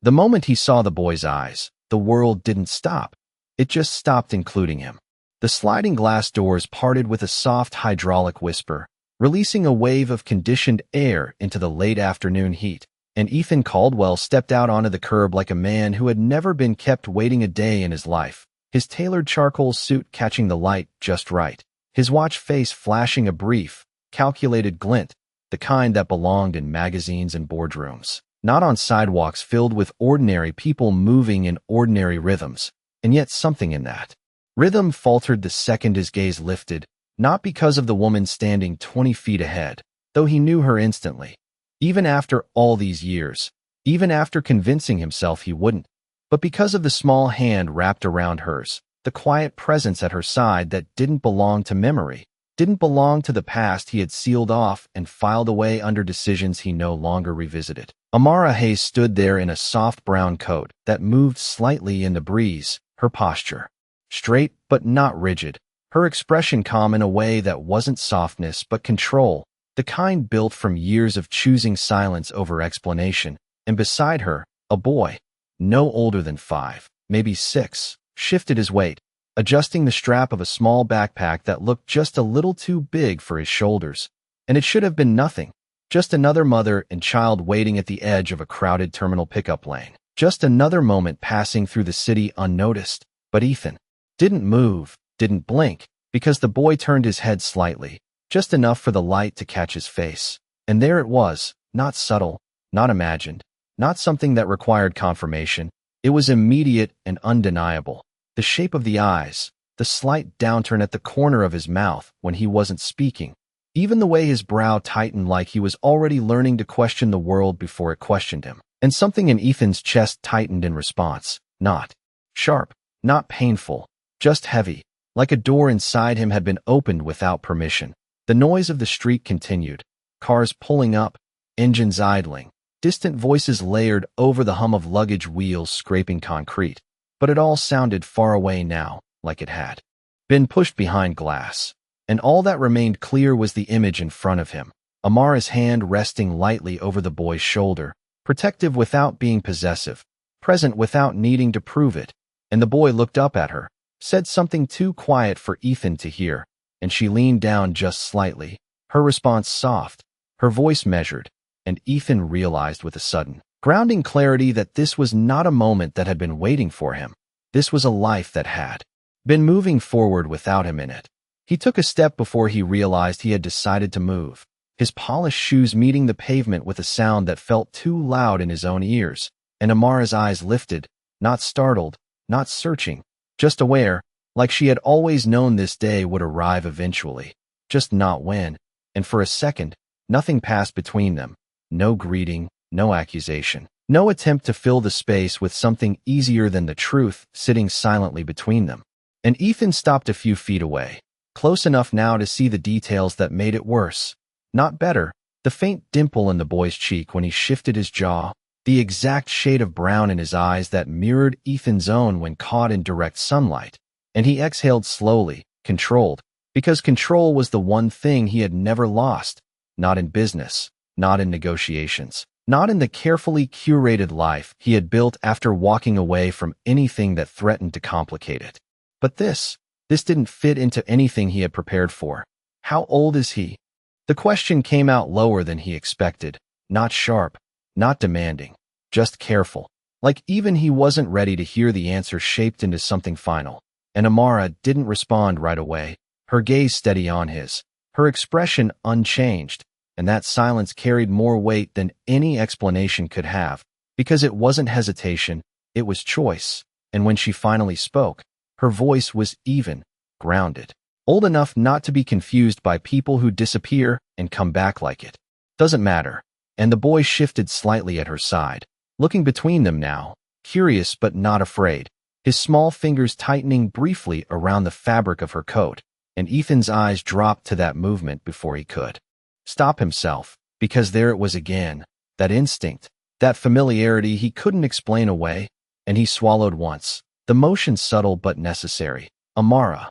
The moment he saw the boy's eyes, the world didn't stop. It just stopped, including him. The sliding glass doors parted with a soft hydraulic whisper, releasing a wave of conditioned air into the late afternoon heat. And Ethan Caldwell stepped out onto the curb like a man who had never been kept waiting a day in his life, his tailored charcoal suit catching the light just right, his watch face flashing a brief, calculated glint, the kind that belonged in magazines and boardrooms, not on sidewalks filled with ordinary people moving in ordinary rhythms. And yet something in that rhythm faltered the second his gaze lifted, not because of the woman standing 20 feet ahead, though he knew her instantly. Even after all these years, even after convincing himself he wouldn't, but because of the small hand wrapped around hers, the quiet presence at her side that didn't belong to memory, didn't belong to the past he had sealed off and filed away under decisions he no longer revisited. Amara Hayes stood there in a soft brown coat that moved slightly in the breeze, her posture straight but not rigid, her expression calm in a way that wasn't softness but control, the kind built from years of choosing silence over explanation. And beside her, a boy, no older than 5, maybe 6, shifted his weight, adjusting the strap of a small backpack that looked just a little too big for his shoulders. And it should have been nothing, just another mother and child waiting at the edge of a crowded terminal pickup lane, just another moment passing through the city unnoticed. But Ethan didn't move, didn't blink, because the boy turned his head slightly, just enough for the light to catch his face. And there it was, not subtle, not imagined, not something that required confirmation. It was immediate and undeniable. The shape of the eyes, the slight downturn at the corner of his mouth when he wasn't speaking, even the way his brow tightened like he was already learning to question the world before it questioned him. And something in Ethan's chest tightened in response, not sharp, not painful, just heavy, like a door inside him had been opened without permission. The noise of the street continued, cars pulling up, engines idling, distant voices layered over the hum of luggage wheels scraping concrete. But it all sounded far away now, like it had been pushed behind glass. And all that remained clear was the image in front of him, Amara's hand resting lightly over the boy's shoulder, protective without being possessive, present without needing to prove it. And the boy looked up at her, said something too quiet for Ethan to hear, and she leaned down just slightly, her response soft, her voice measured, and Ethan realized with a sudden, grounding clarity that this was not a moment that had been waiting for him. This was a life that had been moving forward without him in it. He took a step before he realized he had decided to move, his polished shoes meeting the pavement with a sound that felt too loud in his own ears, and Amara's eyes lifted, not startled, not searching, just aware, like she had always known this day would arrive eventually, just not when. And for a second, nothing passed between them, no greeting, no accusation, no attempt to fill the space with something easier than the truth sitting silently between them. And Ethan stopped a few feet away, close enough now to see the details that made it worse, not better, the faint dimple in the boy's cheek when he shifted his jaw, the exact shade of brown in his eyes that mirrored Ethan's own when caught in direct sunlight. And he exhaled slowly, controlled, because control was the one thing he had never lost, not in business, not in negotiations, not in the carefully curated life he had built after walking away from anything that threatened to complicate it. But this didn't fit into anything he had prepared for. How old is he? The question came out lower than he expected, not sharp, not demanding, just careful, like even he wasn't ready to hear the answer shaped into something final. And Amara didn't respond right away, her gaze steady on his, her expression unchanged, and that silence carried more weight than any explanation could have, because it wasn't hesitation, it was choice. And when she finally spoke, her voice was even, grounded, old enough not to be confused by people who disappear and come back like it. Doesn't matter. And the boy shifted slightly at her side, looking between them now, curious but not afraid, his small fingers tightening briefly around the fabric of her coat, and Ethan's eyes dropped to that movement before he could stop himself, because there it was again, that instinct, that familiarity he couldn't explain away, and he swallowed once, the motion subtle but necessary. Amara.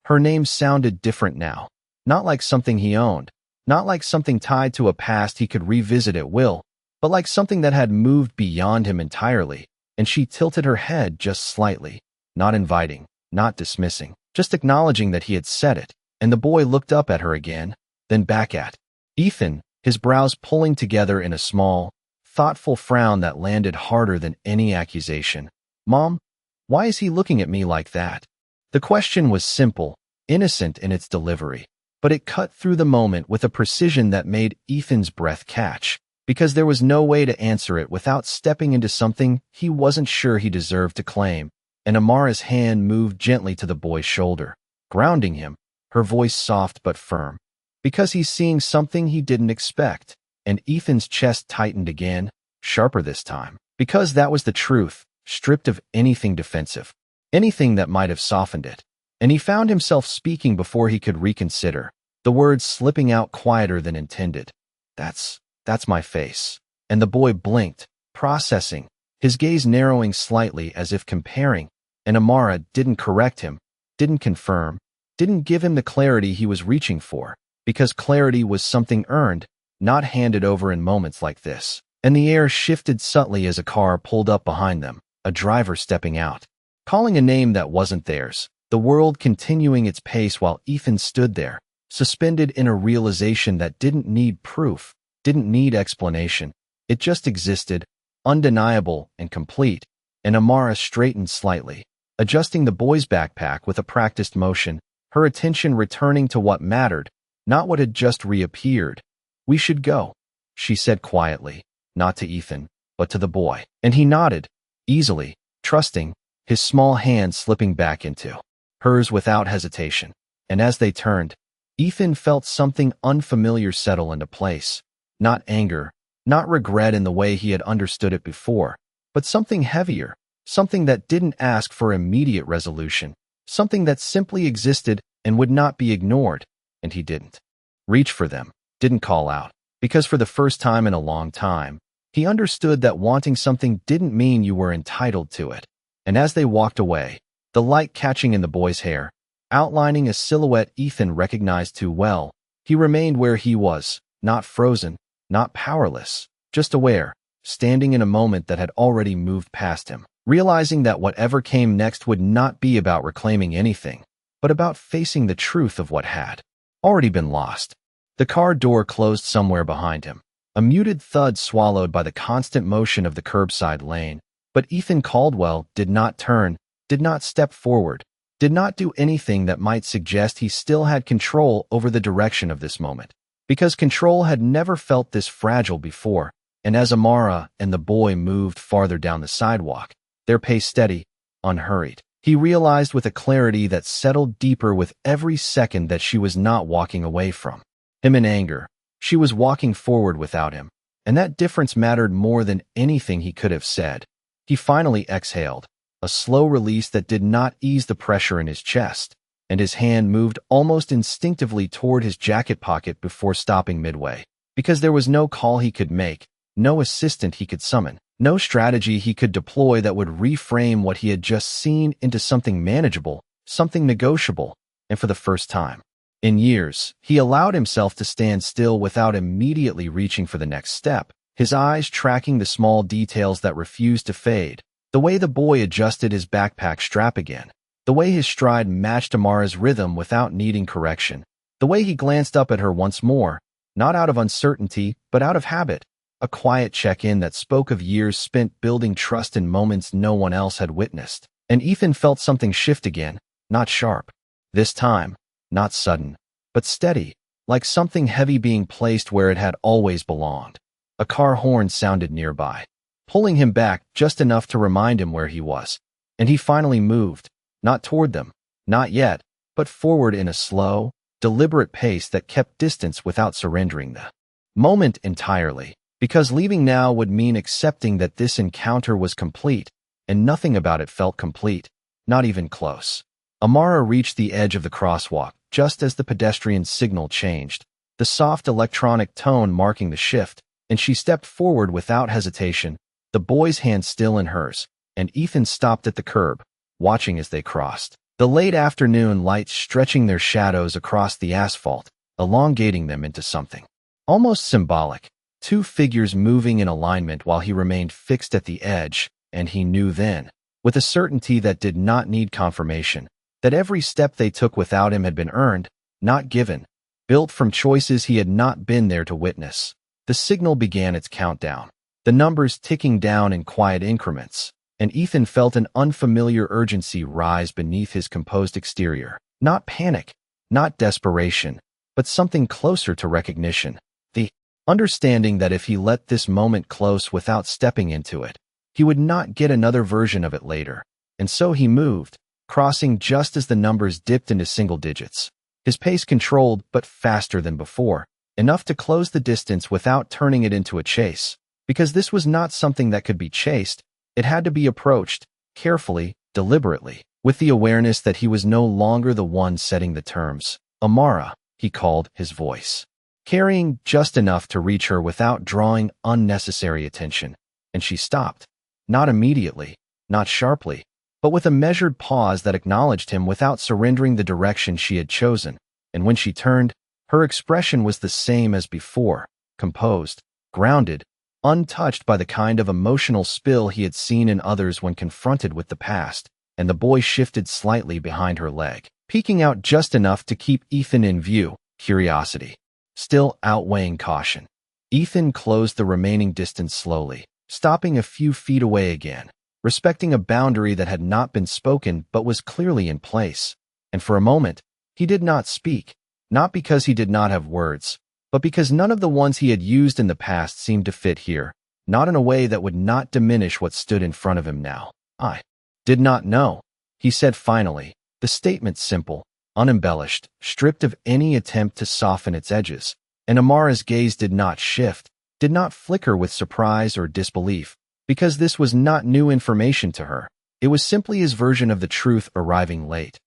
Her name sounded different now, not like something he owned, not like something tied to a past he could revisit at will, but like something that had moved beyond him entirely, and she tilted her head just slightly, not inviting, not dismissing, just acknowledging that he had said it, and the boy looked up at her again, then back at Ethan, his brows pulling together in a small, thoughtful frown that landed harder than any accusation. "Mom, why is he looking at me like that?" The question was simple, innocent in its delivery, but it cut through the moment with a precision that made Ethan's breath catch, because there was no way to answer it without stepping into something he wasn't sure he deserved to claim, and Amara's hand moved gently to the boy's shoulder, grounding him, her voice soft but firm. "Because he's seeing something he didn't expect," and Ethan's chest tightened again, sharper this time. Because that was the truth, stripped of anything defensive, anything that might have softened it. And he found himself speaking before he could reconsider, the words slipping out quieter than intended. That's my face." And the boy blinked, processing, his gaze narrowing slightly as if comparing, and Amara didn't correct him, didn't confirm, didn't give him the clarity he was reaching for, because clarity was something earned, not handed over in moments like this. And the air shifted subtly as a car pulled up behind them, a driver stepping out, calling a name that wasn't theirs, the world continuing its pace while Ethan stood there, suspended in a realization that didn't need proof, didn't need explanation. It just existed, undeniable and complete, and Amara straightened slightly, adjusting the boy's backpack with a practiced motion, her attention returning to what mattered, not what had just reappeared. "We should go," she said quietly, not to Ethan, but to the boy. And he nodded, easily, trusting, his small hand slipping back into hers without hesitation. And as they turned, Ethan felt something unfamiliar settle into place. Not anger, not regret in the way he had understood it before, but something heavier, something that didn't ask for immediate resolution, something that simply existed and would not be ignored. And he didn't reach for them, didn't call out, because for the first time in a long time, he understood that wanting something didn't mean you were entitled to it. And as they walked away, the light catching in the boy's hair, outlining a silhouette Ethan recognized too well, he remained where he was, not frozen, not powerless, just aware, standing in a moment that had already moved past him, realizing that whatever came next would not be about reclaiming anything, but about facing the truth of what had already been lost. The car door closed somewhere behind him, a muted thud swallowed by the constant motion of the curbside lane, but Ethan Caldwell did not turn, did not step forward, did not do anything that might suggest he still had control over the direction of this moment, because control had never felt this fragile before. And as Amara and the boy moved farther down the sidewalk, their pace steady, unhurried, he realized with a clarity that settled deeper with every second that she was not walking away from him in anger. She was walking forward without him, and that difference mattered more than anything he could have said. He finally exhaled, a slow release that did not ease the pressure in his chest, and his hand moved almost instinctively toward his jacket pocket before stopping midway, because there was no call he could make, no assistant he could summon, no strategy he could deploy that would reframe what he had just seen into something manageable, something negotiable. And for the first time in years, he allowed himself to stand still without immediately reaching for the next step, his eyes tracking the small details that refused to fade, the way the boy adjusted his backpack strap again, the way his stride matched Amara's rhythm without needing correction, the way he glanced up at her once more, not out of uncertainty, but out of habit, a quiet check-in that spoke of years spent building trust in moments no one else had witnessed. And Ethan felt something shift again, not sharp. This time, not sudden, but steady, like something heavy being placed where it had always belonged. A car horn sounded nearby, pulling him back just enough to remind him where he was. And he finally moved, not toward them, not yet, but forward in a slow, deliberate pace that kept distance without surrendering the moment entirely, because leaving now would mean accepting that this encounter was complete, and nothing about it felt complete, not even close. Amara reached the edge of the crosswalk just as the pedestrian signal changed, the soft electronic tone marking the shift, and she stepped forward without hesitation, the boy's hand still in hers, and Ethan stopped at the curb, watching as they crossed, the late afternoon lights stretching their shadows across the asphalt, elongating them into something almost symbolic, two figures moving in alignment while he remained fixed at the edge, and he knew then, with a certainty that did not need confirmation, that every step they took without him had been earned, not given, built from choices he had not been there to witness. The signal began its countdown, the numbers ticking down in quiet increments, and Ethan felt an unfamiliar urgency rise beneath his composed exterior. Not panic, not desperation, but something closer to recognition. The understanding that if he let this moment close without stepping into it, he would not get another version of it later. And so he moved, crossing just as the numbers dipped into single digits. His pace controlled, but faster than before, enough to close the distance without turning it into a chase. Because this was not something that could be chased, it had to be approached, carefully, deliberately, with the awareness that he was no longer the one setting the terms. Amara, he called, his voice, carrying just enough to reach her without drawing unnecessary attention. And she stopped. Not immediately, not sharply, but with a measured pause that acknowledged him without surrendering the direction she had chosen. And when she turned, her expression was the same as before, composed, grounded, untouched by the kind of emotional spill he had seen in others when confronted with the past. And the boy shifted slightly behind her leg, peeking out just enough to keep Ethan in view, curiosity still outweighing caution. Ethan closed the remaining distance slowly, stopping a few feet away again, respecting a boundary that had not been spoken but was clearly in place. And for a moment, he did not speak, not because he did not have words, but because none of the ones he had used in the past seemed to fit here, not in a way that would not diminish what stood in front of him now. I did not know, he said finally, the statement simple, unembellished, stripped of any attempt to soften its edges. And Amara's gaze did not shift, did not flicker with surprise or disbelief, because this was not new information to her. It was simply his version of the truth arriving late.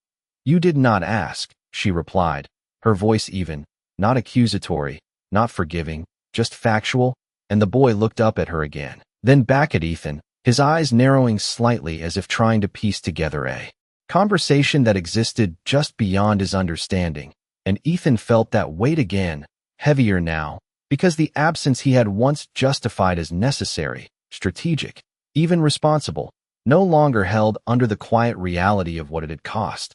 You did not ask, she replied, her voice even, not accusatory, not forgiving, just factual, and the boy looked up at her again, then back at Ethan, his eyes narrowing slightly as if trying to piece together a conversation that existed just beyond his understanding. And Ethan felt that weight again, heavier now, because the absence he had once justified as necessary, strategic, even responsible, no longer held under the quiet reality of what it had cost.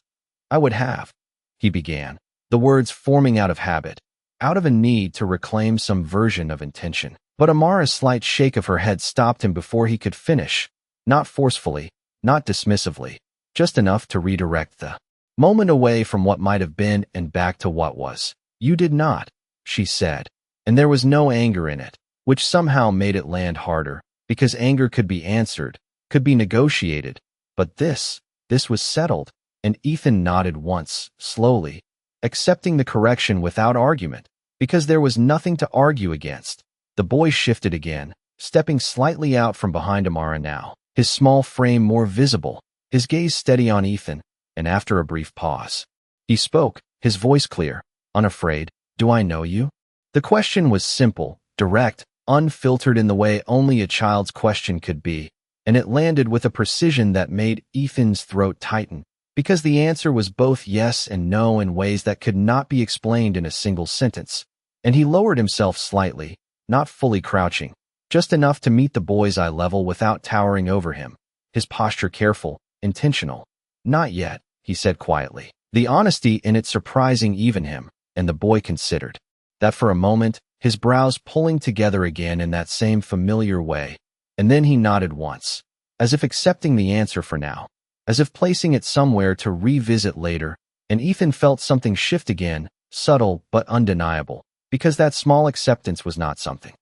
I would have, he began, the words forming out of habit, out of a need to reclaim some version of intention. But Amara's slight shake of her head stopped him before he could finish, not forcefully, not dismissively, just enough to redirect the moment away from what might have been and back to what was. You did not, she said, and there was no anger in it, which somehow made it land harder, because anger could be answered, could be negotiated, but this was settled, and Ethan nodded once, slowly, accepting the correction without argument, because there was nothing to argue against. The boy shifted again, stepping slightly out from behind Amara now, his small frame more visible, his gaze steady on Ethan, and after a brief pause, he spoke, his voice clear, unafraid. Do I know you? The question was simple, direct, unfiltered in the way only a child's question could be, and it landed with a precision that made Ethan's throat tighten, because the answer was both yes and no in ways that could not be explained in a single sentence. And he lowered himself slightly, not fully crouching, just enough to meet the boy's eye level without towering over him, his posture careful, intentional. Not yet, he said quietly, the honesty in it surprising even him, and the boy considered that for a moment, his brows pulling together again in that same familiar way, and then he nodded once, as if accepting the answer for now, as if placing it somewhere to revisit later, and Ethan felt something shift again, subtle but undeniable, because that small acceptance was not something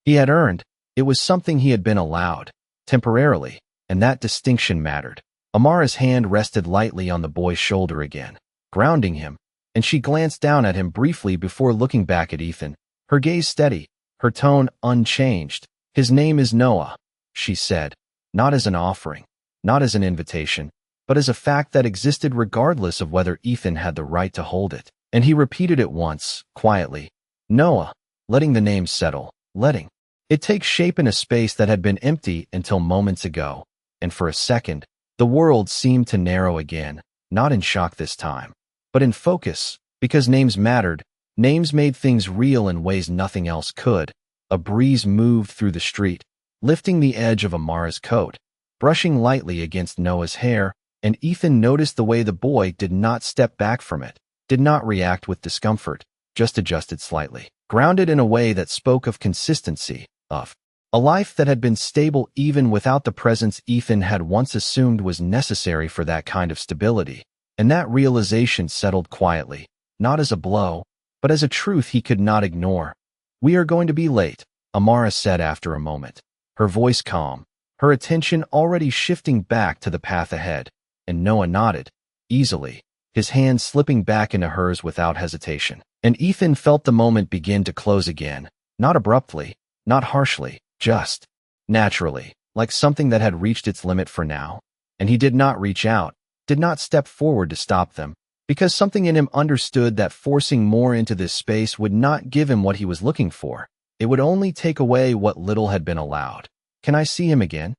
he had earned, it was something he had been allowed, temporarily, and that distinction mattered. Amara's hand rested lightly on the boy's shoulder again, grounding him, and she glanced down at him briefly before looking back at Ethan, her gaze steady, her tone unchanged. His name is Noah, she said, not as an offering, not as an invitation, but as a fact that existed regardless of whether Ethan had the right to hold it. And he repeated it once, quietly, Noah, letting the name settle, letting it take shape in a space that had been empty until moments ago. And for a second, the world seemed to narrow again, not in shock this time, but in focus, because names mattered, names made things real in ways nothing else could. A breeze moved through the street, lifting the edge of Amara's coat, brushing lightly against Noah's hair, and Ethan noticed the way the boy did not step back from it, did not react with discomfort, just adjusted slightly, grounded in a way that spoke of consistency, of a life that had been stable even without the presence Ethan had once assumed was necessary for that kind of stability. And that realization settled quietly, not as a blow, but as a truth he could not ignore. "We are going to be late," Amara said after a moment, her voice calm, her attention already shifting back to the path ahead, and Noah nodded, easily, his hand slipping back into hers without hesitation. And Ethan felt the moment begin to close again, not abruptly, not harshly, just naturally, like something that had reached its limit for now. And he did not reach out, did not step forward to stop them, because something in him understood that forcing more into this space would not give him what he was looking for. It would only take away what little had been allowed. "Can I see him again?"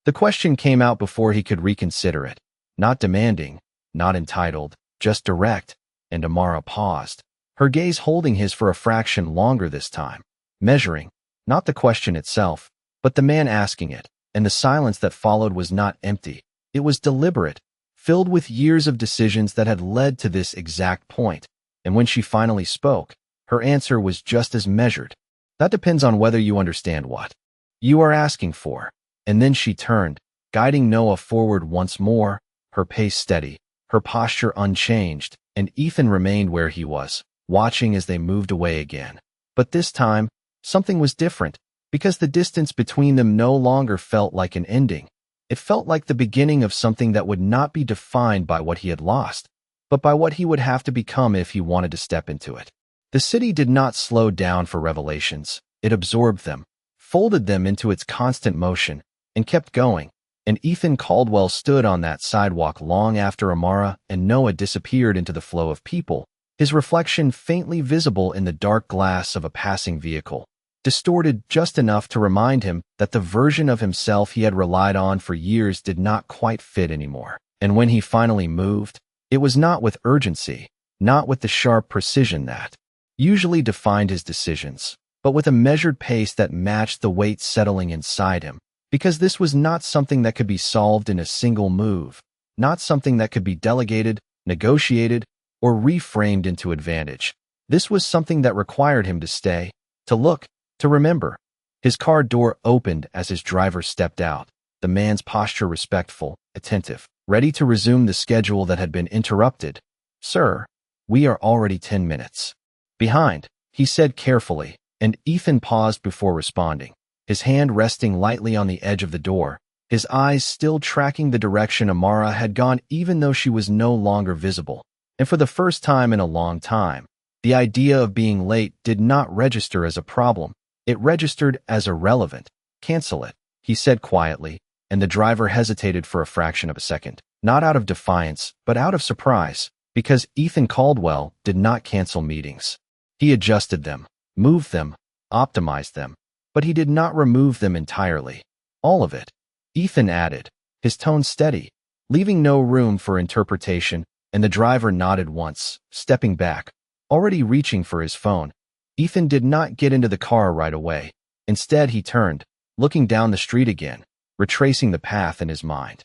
The question came out before he could reconsider it, not demanding, not entitled, just direct, and Amara paused, her gaze holding his for a fraction longer this time, measuring, not the question itself, but the man asking it, and the silence that followed was not empty. It was deliberate, filled with years of decisions that had led to this exact point. And when she finally spoke, her answer was just as measured. "That depends on whether you understand what you are asking for." And then she turned, guiding Noah forward once more, her pace steady, her posture unchanged, and Ethan remained where he was, watching as they moved away again. But this time, something was different, because the distance between them no longer felt like an ending. It felt like the beginning of something that would not be defined by what he had lost, but by what he would have to become if he wanted to step into it. The city did not slow down for revelations. It absorbed them, folded them into its constant motion, and kept going. And Ethan Caldwell stood on that sidewalk long after Amara and Noah disappeared into the flow of people, his reflection faintly visible in the dark glass of a passing vehicle, distorted just enough to remind him that the version of himself he had relied on for years did not quite fit anymore. And when he finally moved, it was not with urgency, not with the sharp precision that usually defined his decisions, but with a measured pace that matched the weight settling inside him, because this was not something that could be solved in a single move, not something that could be delegated, negotiated, or reframed into advantage. This was something that required him to stay, to look, to remember. His car door opened as his driver stepped out, the man's posture respectful, attentive, ready to resume the schedule that had been interrupted. "Sir, we are already 10 minutes behind," he said carefully, and Ethan paused before responding, his hand resting lightly on the edge of the door, his eyes still tracking the direction Amara had gone even though she was no longer visible. And for the first time in a long time, the idea of being late did not register as a problem. It registered as irrelevant. "Cancel it," he said quietly, and the driver hesitated for a fraction of a second, not out of defiance, but out of surprise, because Ethan Caldwell did not cancel meetings. He adjusted them, moved them, optimized them, but he did not remove them entirely. All of it. Ethan added, his tone steady, leaving no room for interpretation, and the driver nodded once, stepping back, already reaching for his phone. Ethan did not get into the car right away. Instead, he turned, looking down the street again, retracing the path in his mind.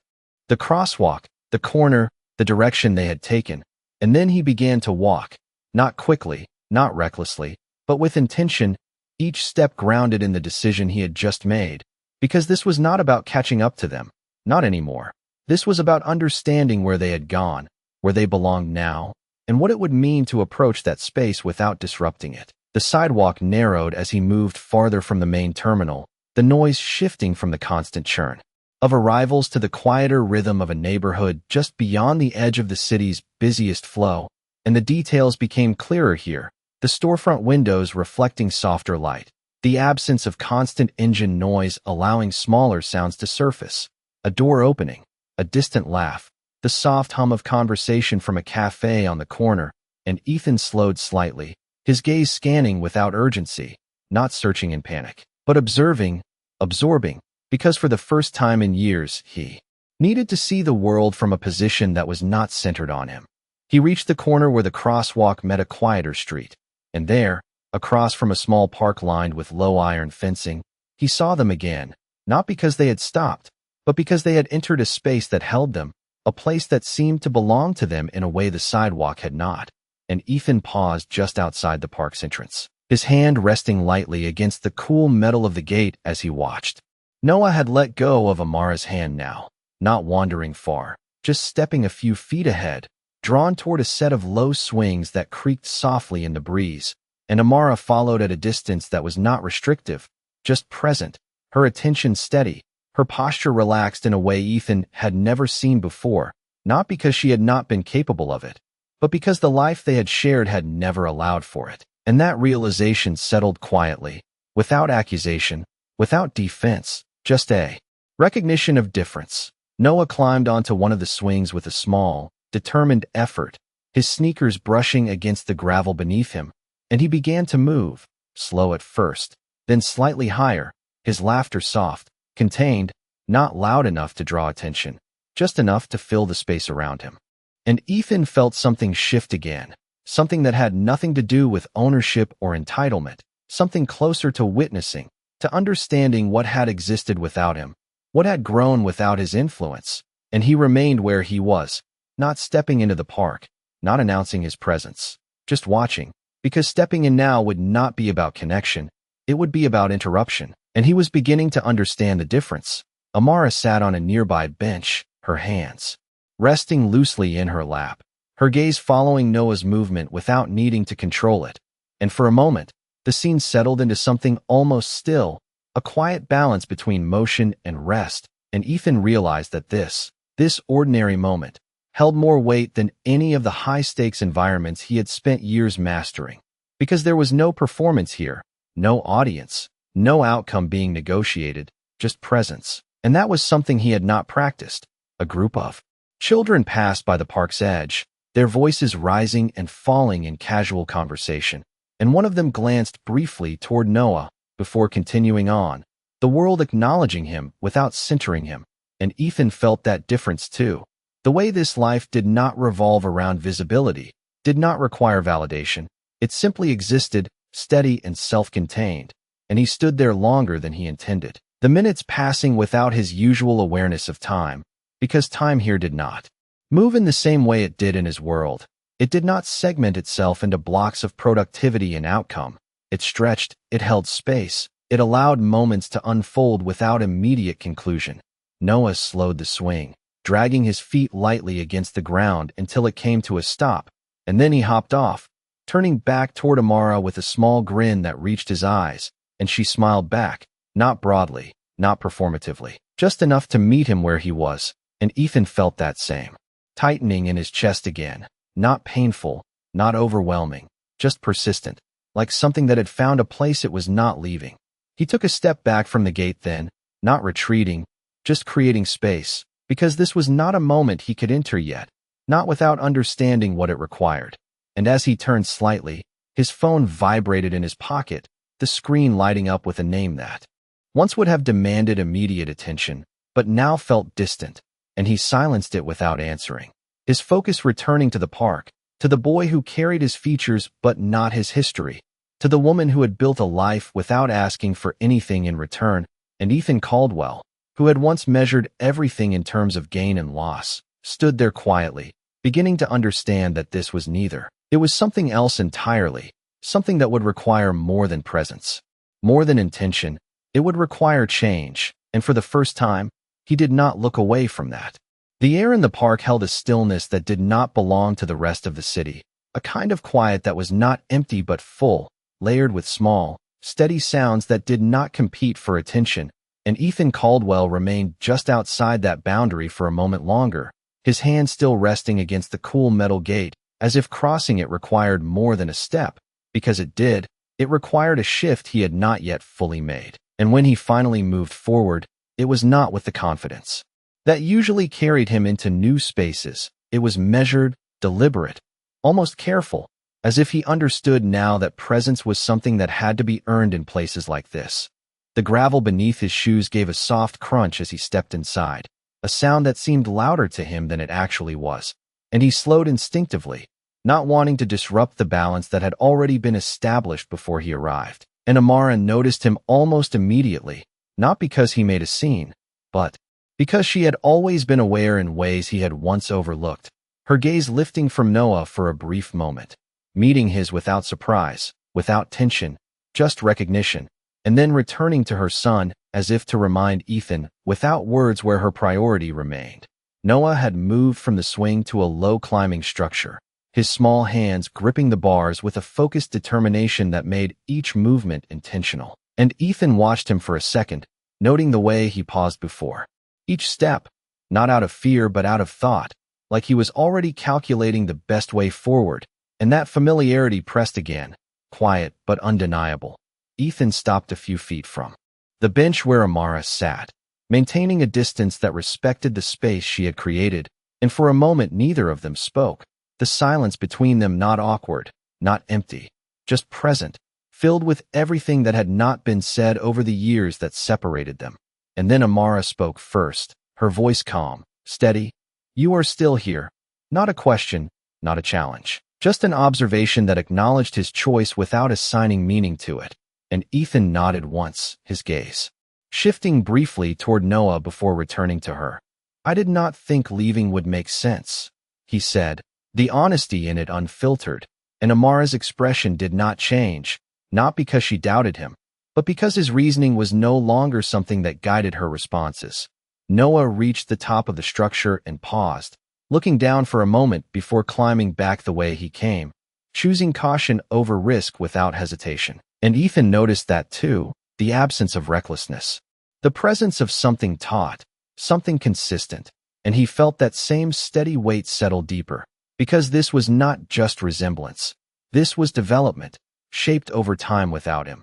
The crosswalk, the corner, the direction they had taken, and then he began to walk, not quickly, not recklessly, but with intention, each step grounded in the decision he had just made, because this was not about catching up to them, not anymore. This was about understanding where they had gone, where they belonged now, and what it would mean to approach that space without disrupting it. The sidewalk narrowed as he moved farther from the main terminal, the noise shifting from the constant churn of arrivals to the quieter rhythm of a neighborhood just beyond the edge of the city's busiest flow, and the details became clearer here, the storefront windows reflecting softer light, the absence of constant engine noise allowing smaller sounds to surface, a door opening, a distant laugh, the soft hum of conversation from a cafe on the corner, and Ethan slowed slightly, his gaze scanning without urgency, not searching in panic, but observing, absorbing, because for the first time in years, he needed to see the world from a position that was not centered on him. He reached the corner where the crosswalk met a quieter street, and there, across from a small park lined with low iron fencing. He saw them again, not because they had stopped, but because they had entered a space that held them, a place that seemed to belong to them in a way the sidewalk had not. And Ethan paused just outside the park's entrance, his hand resting lightly against the cool metal of the gate as he watched. Noah had let go of Amara's hand now, not wandering far, just stepping a few feet ahead, drawn toward a set of low swings that creaked softly in the breeze, and Amara followed at a distance that was not restrictive, just present, her attention steady, her posture relaxed in a way Ethan had never seen before, not because she had not been capable of it, but because the life they had shared had never allowed for it. And that realization settled quietly, without accusation, without defense, just a recognition of difference. Noah climbed onto one of the swings with a small, determined effort, his sneakers brushing against the gravel beneath him, and he began to move, slow at first, then slightly higher, his laughter soft, contained, not loud enough to draw attention, just enough to fill the space around him. And Ethan felt something shift again, something that had nothing to do with ownership or entitlement, something closer to witnessing, to understanding what had existed without him, what had grown without his influence. And he remained where he was, not stepping into the park, not announcing his presence, just watching, because stepping in now would not be about connection, it would be about interruption. And he was beginning to understand the difference. Amara sat on a nearby bench, her hands resting loosely in her lap, her gaze following Noah's movement without needing to control it. And for a moment, the scene settled into something almost still, a quiet balance between motion and rest, and Ethan realized that this ordinary moment, held more weight than any of the high-stakes environments he had spent years mastering. Because there was no performance here, no audience, no outcome being negotiated, just presence. And that was something he had not practiced. A group of children passed by the park's edge, their voices rising and falling in casual conversation, and one of them glanced briefly toward Noah before continuing on, the world acknowledging him without centering him. And Ethan felt that difference too. The way this life did not revolve around visibility, did not require validation. It simply existed, steady and self-contained. And he stood there longer than he intended, the minutes passing without his usual awareness of time, because time here did not move in the same way it did in his world. It did not segment itself into blocks of productivity and outcome. It stretched, it held space, it allowed moments to unfold without immediate conclusion. Noah slowed the swing, dragging his feet lightly against the ground until it came to a stop, and then he hopped off, turning back toward Amara with a small grin that reached his eyes. And she smiled back, not broadly, not performatively, just enough to meet him where he was, and Ethan felt that same tightening in his chest again, not painful, not overwhelming, just persistent, like something that had found a place it was not leaving. He took a step back from the gate then, not retreating, just creating space, because this was not a moment he could enter yet, not without understanding what it required. And as he turned slightly, his phone vibrated in his pocket, the screen lighting up with a name that once would have demanded immediate attention, but now felt distant, and he silenced it without answering, his focus returning to the park, to the boy who carried his features but not his history, to the woman who had built a life without asking for anything in return, and Ethan Caldwell, who had once measured everything in terms of gain and loss, stood there quietly, beginning to understand that this was neither. It was something else entirely. Something that would require more than presence, more than intention. It would require change, and for the first time, he did not look away from that. The air in the park held a stillness that did not belong to the rest of the city, a kind of quiet that was not empty but full, layered with small, steady sounds that did not compete for attention, and Ethan Caldwell remained just outside that boundary for a moment longer, his hand still resting against the cool metal gate, as if crossing it required more than a step. Because it did, it required a shift he had not yet fully made. And when he finally moved forward, it was not with the confidence that usually carried him into new spaces. It was measured, deliberate, almost careful, as if he understood now that presence was something that had to be earned in places like this. The gravel beneath his shoes gave a soft crunch as he stepped inside, a sound that seemed louder to him than it actually was, and he slowed instinctively, not wanting to disrupt the balance that had already been established before he arrived. And Amara noticed him almost immediately, not because he made a scene, but because she had always been aware in ways he had once overlooked, her gaze lifting from Noah for a brief moment, meeting his without surprise, without tension, just recognition, and then returning to her son as if to remind Ethan, without words, where her priority remained. Noah had moved from the swing to a low-climbing structure, his small hands gripping the bars with a focused determination that made each movement intentional. And Ethan watched him for a second, noting the way he paused before each step, not out of fear but out of thought, like he was already calculating the best way forward. And that familiarity pressed again, quiet but undeniable. Ethan stopped a few feet from the bench where Amara sat, maintaining a distance that respected the space she had created, and for a moment neither of them spoke, the silence between them not awkward, not empty, just present, filled with everything that had not been said over the years that separated them. And then Amara spoke first, her voice calm, steady. "You are still here." Not a question, not a challenge, just an observation that acknowledged his choice without assigning meaning to it. And Ethan nodded once, his gaze shifting briefly toward Noah before returning to her. "I did not think leaving would make sense," he said, the honesty in it unfiltered, and Amara's expression did not change, not because she doubted him, but because his reasoning was no longer something that guided her responses. Noah reached the top of the structure and paused, looking down for a moment before climbing back the way he came, choosing caution over risk without hesitation. And Ethan noticed that too, the absence of recklessness, the presence of something taut, something consistent, and he felt that same steady weight settle deeper, because this was not just resemblance. This was development, shaped over time without him.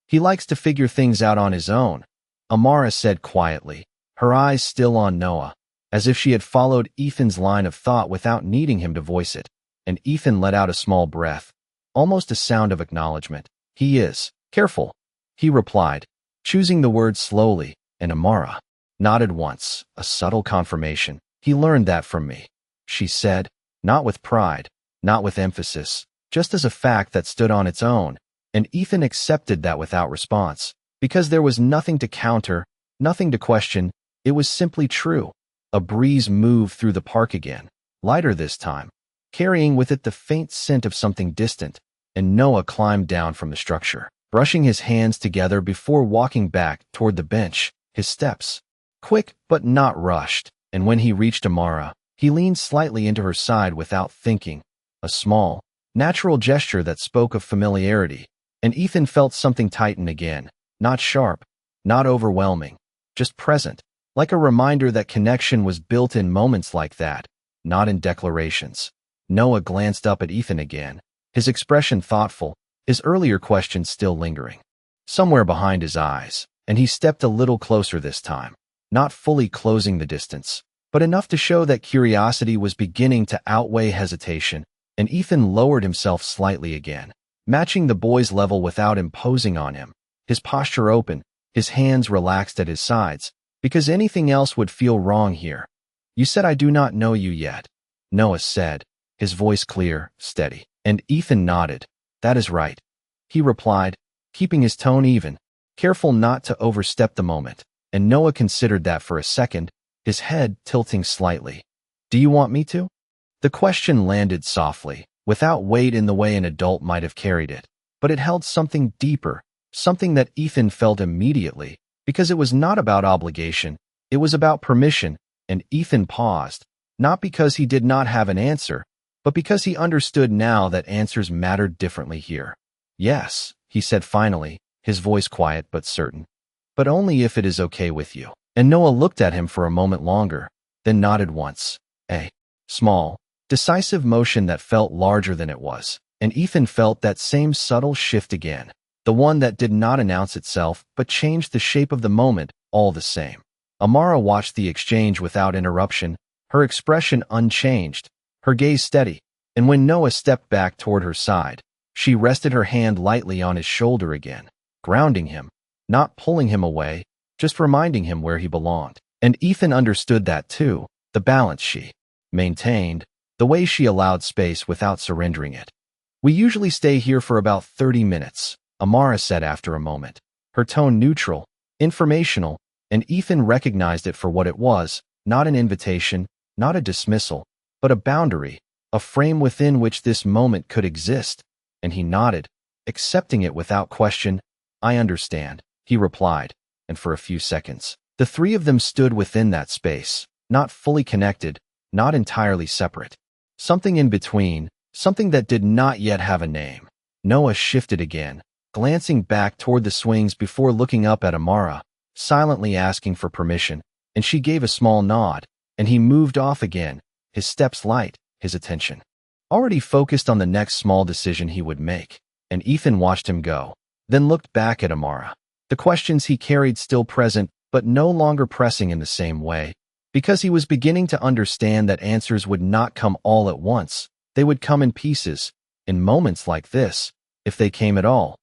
"He likes to figure things out on his own," Amara said quietly, her eyes still on Noah, as if she had followed Ethan's line of thought without needing him to voice it. And Ethan let out a small breath, almost a sound of acknowledgement. "He is careful," he replied, choosing the words slowly, and Amara nodded once, a subtle confirmation. "He learned that from me," she said, not with pride, not with emphasis, just as a fact that stood on its own. And Ethan accepted that without response, because there was nothing to counter, nothing to question. It was simply true. A breeze moved through the park again, lighter this time, carrying with it the faint scent of something distant, and Noah climbed down from the structure, brushing his hands together before walking back toward the bench, his steps quick but not rushed. And when he reached Amara, he leaned slightly into her side without thinking, a small, natural gesture that spoke of familiarity. And Ethan felt something tighten again, not sharp, not overwhelming, just present, like a reminder that connection was built in moments like that, not in declarations. Noah glanced up at Ethan again, his expression thoughtful, his earlier question still lingering somewhere behind his eyes, and he stepped a little closer this time, not fully closing the distance, but enough to show that curiosity was beginning to outweigh hesitation. And Ethan lowered himself slightly again, matching the boy's level without imposing on him, his posture open, his hands relaxed at his sides, because anything else would feel wrong here. "You said I do not know you yet," Noah said, his voice clear, steady. And Ethan nodded. "That is right," he replied, keeping his tone even, careful not to overstep the moment. And Noah considered that for a second, his head tilting slightly. "Do you want me to?" The question landed softly, without weight in the way an adult might have carried it, but it held something deeper, something that Ethan felt immediately, because it was not about obligation, it was about permission. And Ethan paused, not because he did not have an answer, but because he understood now that answers mattered differently here. "Yes," he said finally, his voice quiet but certain, "but only if it is okay with you." And Noah looked at him for a moment longer, then nodded once, a small, decisive motion that felt larger than it was. And Ethan felt that same subtle shift again, the one that did not announce itself but changed the shape of the moment all the same. Amara watched the exchange without interruption, her expression unchanged, her gaze steady, and when Noah stepped back toward her side, she rested her hand lightly on his shoulder again, grounding him, not pulling him away, just reminding him where he belonged. And Ethan understood that too, the balance she maintained, the way she allowed space without surrendering it. "We usually stay here for about 30 minutes, Amara said after a moment, her tone neutral, informational, and Ethan recognized it for what it was, not an invitation, not a dismissal, but a boundary, a frame within which this moment could exist, and he nodded, accepting it without question. "I understand," he replied, and for a few seconds, the three of them stood within that space, not fully connected, not entirely separate. Something in between, something that did not yet have a name. Noah shifted again, glancing back toward the swings before looking up at Amara, silently asking for permission, and she gave a small nod, and he moved off again, his steps light, his attention already focused on the next small decision he would make. And Ethan watched him go, then looked back at Amara. The questions he carried still present, but no longer pressing in the same way, because he was beginning to understand that answers would not come all at once. They would come in pieces, in moments like this, if they came at all.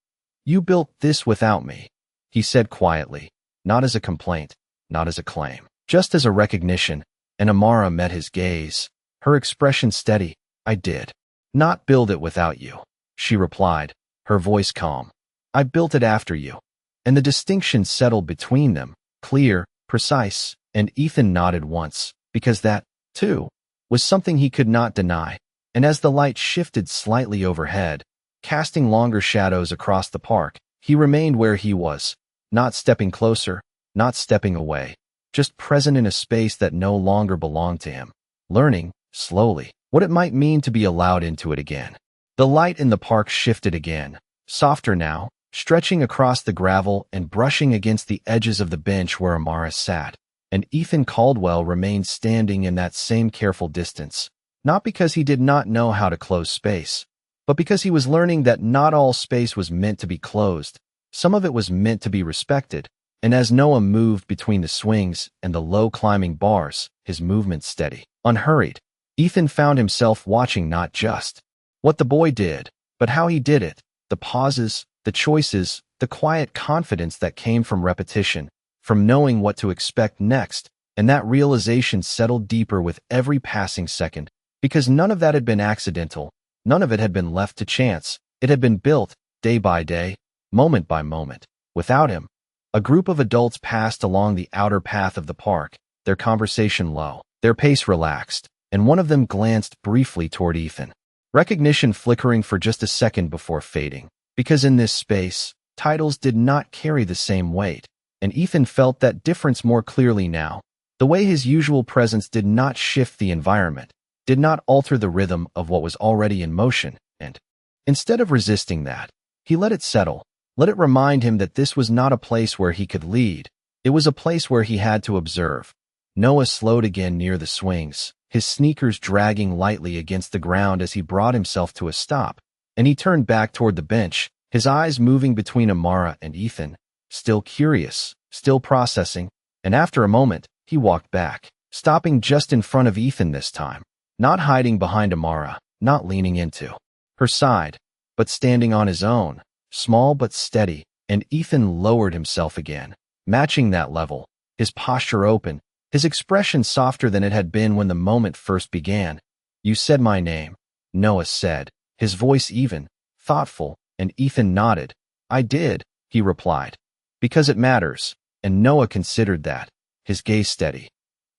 "You built this without me," he said quietly, not as a complaint, not as a claim, just as a recognition, and Amara met his gaze, her expression steady. "I did not build it without you," she replied, her voice calm. "I built it after you." And the distinction settled between them, clear, precise, and Ethan nodded once, because that, too, was something he could not deny. And as the light shifted slightly overhead, casting longer shadows across the park, he remained where he was, not stepping closer, not stepping away, just present in a space that no longer belonged to him, learning, slowly, what it might mean to be allowed into it again. The light in the park shifted again, softer now, stretching across the gravel and brushing against the edges of the bench where Amara sat, and Ethan Caldwell remained standing in that same careful distance, not because he did not know how to close space, but because he was learning that not all space was meant to be closed. Some of it was meant to be respected, and as Noah moved between the swings and the low climbing bars, his movement steady, unhurried, Ethan found himself watching not just what the boy did, but how he did it, the pauses, the choices, the quiet confidence that came from repetition, from knowing what to expect next, and that realization settled deeper with every passing second, because none of that had been accidental, none of it had been left to chance, it had been built, day by day, moment by moment. Without him, a group of adults passed along the outer path of the park, their conversation low, their pace relaxed, and one of them glanced briefly toward Ethan, recognition flickering for just a second before fading, because in this space, titles did not carry the same weight, and Ethan felt that difference more clearly now. The way his usual presence did not shift the environment, did not alter the rhythm of what was already in motion, and instead of resisting that, he let it settle, let it remind him that this was not a place where he could lead, it was a place where he had to observe. Noah slowed again near the swings, his sneakers dragging lightly against the ground as he brought himself to a stop, and he turned back toward the bench, his eyes moving between Amara and Ethan, still curious, still processing, and after a moment, he walked back, stopping just in front of Ethan this time, not hiding behind Amara, not leaning into her side, but standing on his own, small but steady, and Ethan lowered himself again, matching that level, his posture open, his expression softer than it had been when the moment first began. "You said my name," Noah said, his voice even, thoughtful, and Ethan nodded. "I did," he replied, "because it matters," and Noah considered that, his gaze steady.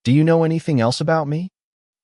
"Do you know anything else about me?"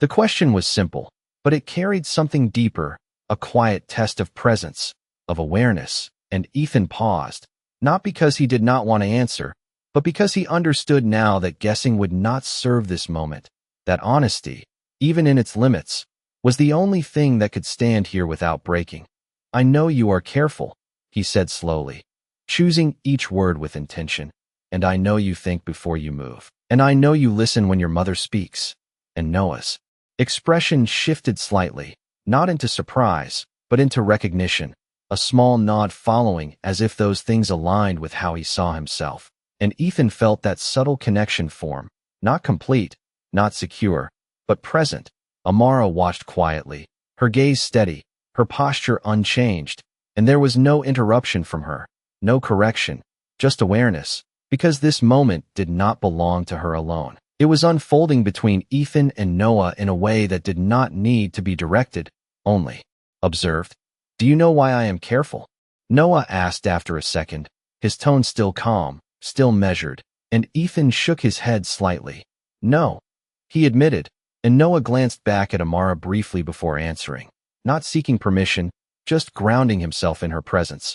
The question was simple, but it carried something deeper, a quiet test of presence, of awareness, and Ethan paused, not because he did not want to answer, but because he understood now that guessing would not serve this moment, that honesty, even in its limits, was the only thing that could stand here without breaking. "I know you are careful," he said slowly, choosing each word with intention, "and I know you think before you move, and I know you listen when your mother speaks." And Noah's expression shifted slightly, not into surprise, but into recognition, a small nod following as if those things aligned with how he saw himself. And Ethan felt that subtle connection form, not complete, not secure, but present. Amara watched quietly, her gaze steady, her posture unchanged, and there was no interruption from her, no correction, just awareness, because this moment did not belong to her alone. It was unfolding between Ethan and Noah in a way that did not need to be directed, only observed. "Do you know why I am careful?" Noah asked after a second, his tone still calm, still measured, and Ethan shook his head slightly. "No," he admitted, and Noah glanced back at Amara briefly before answering, not seeking permission, just grounding himself in her presence.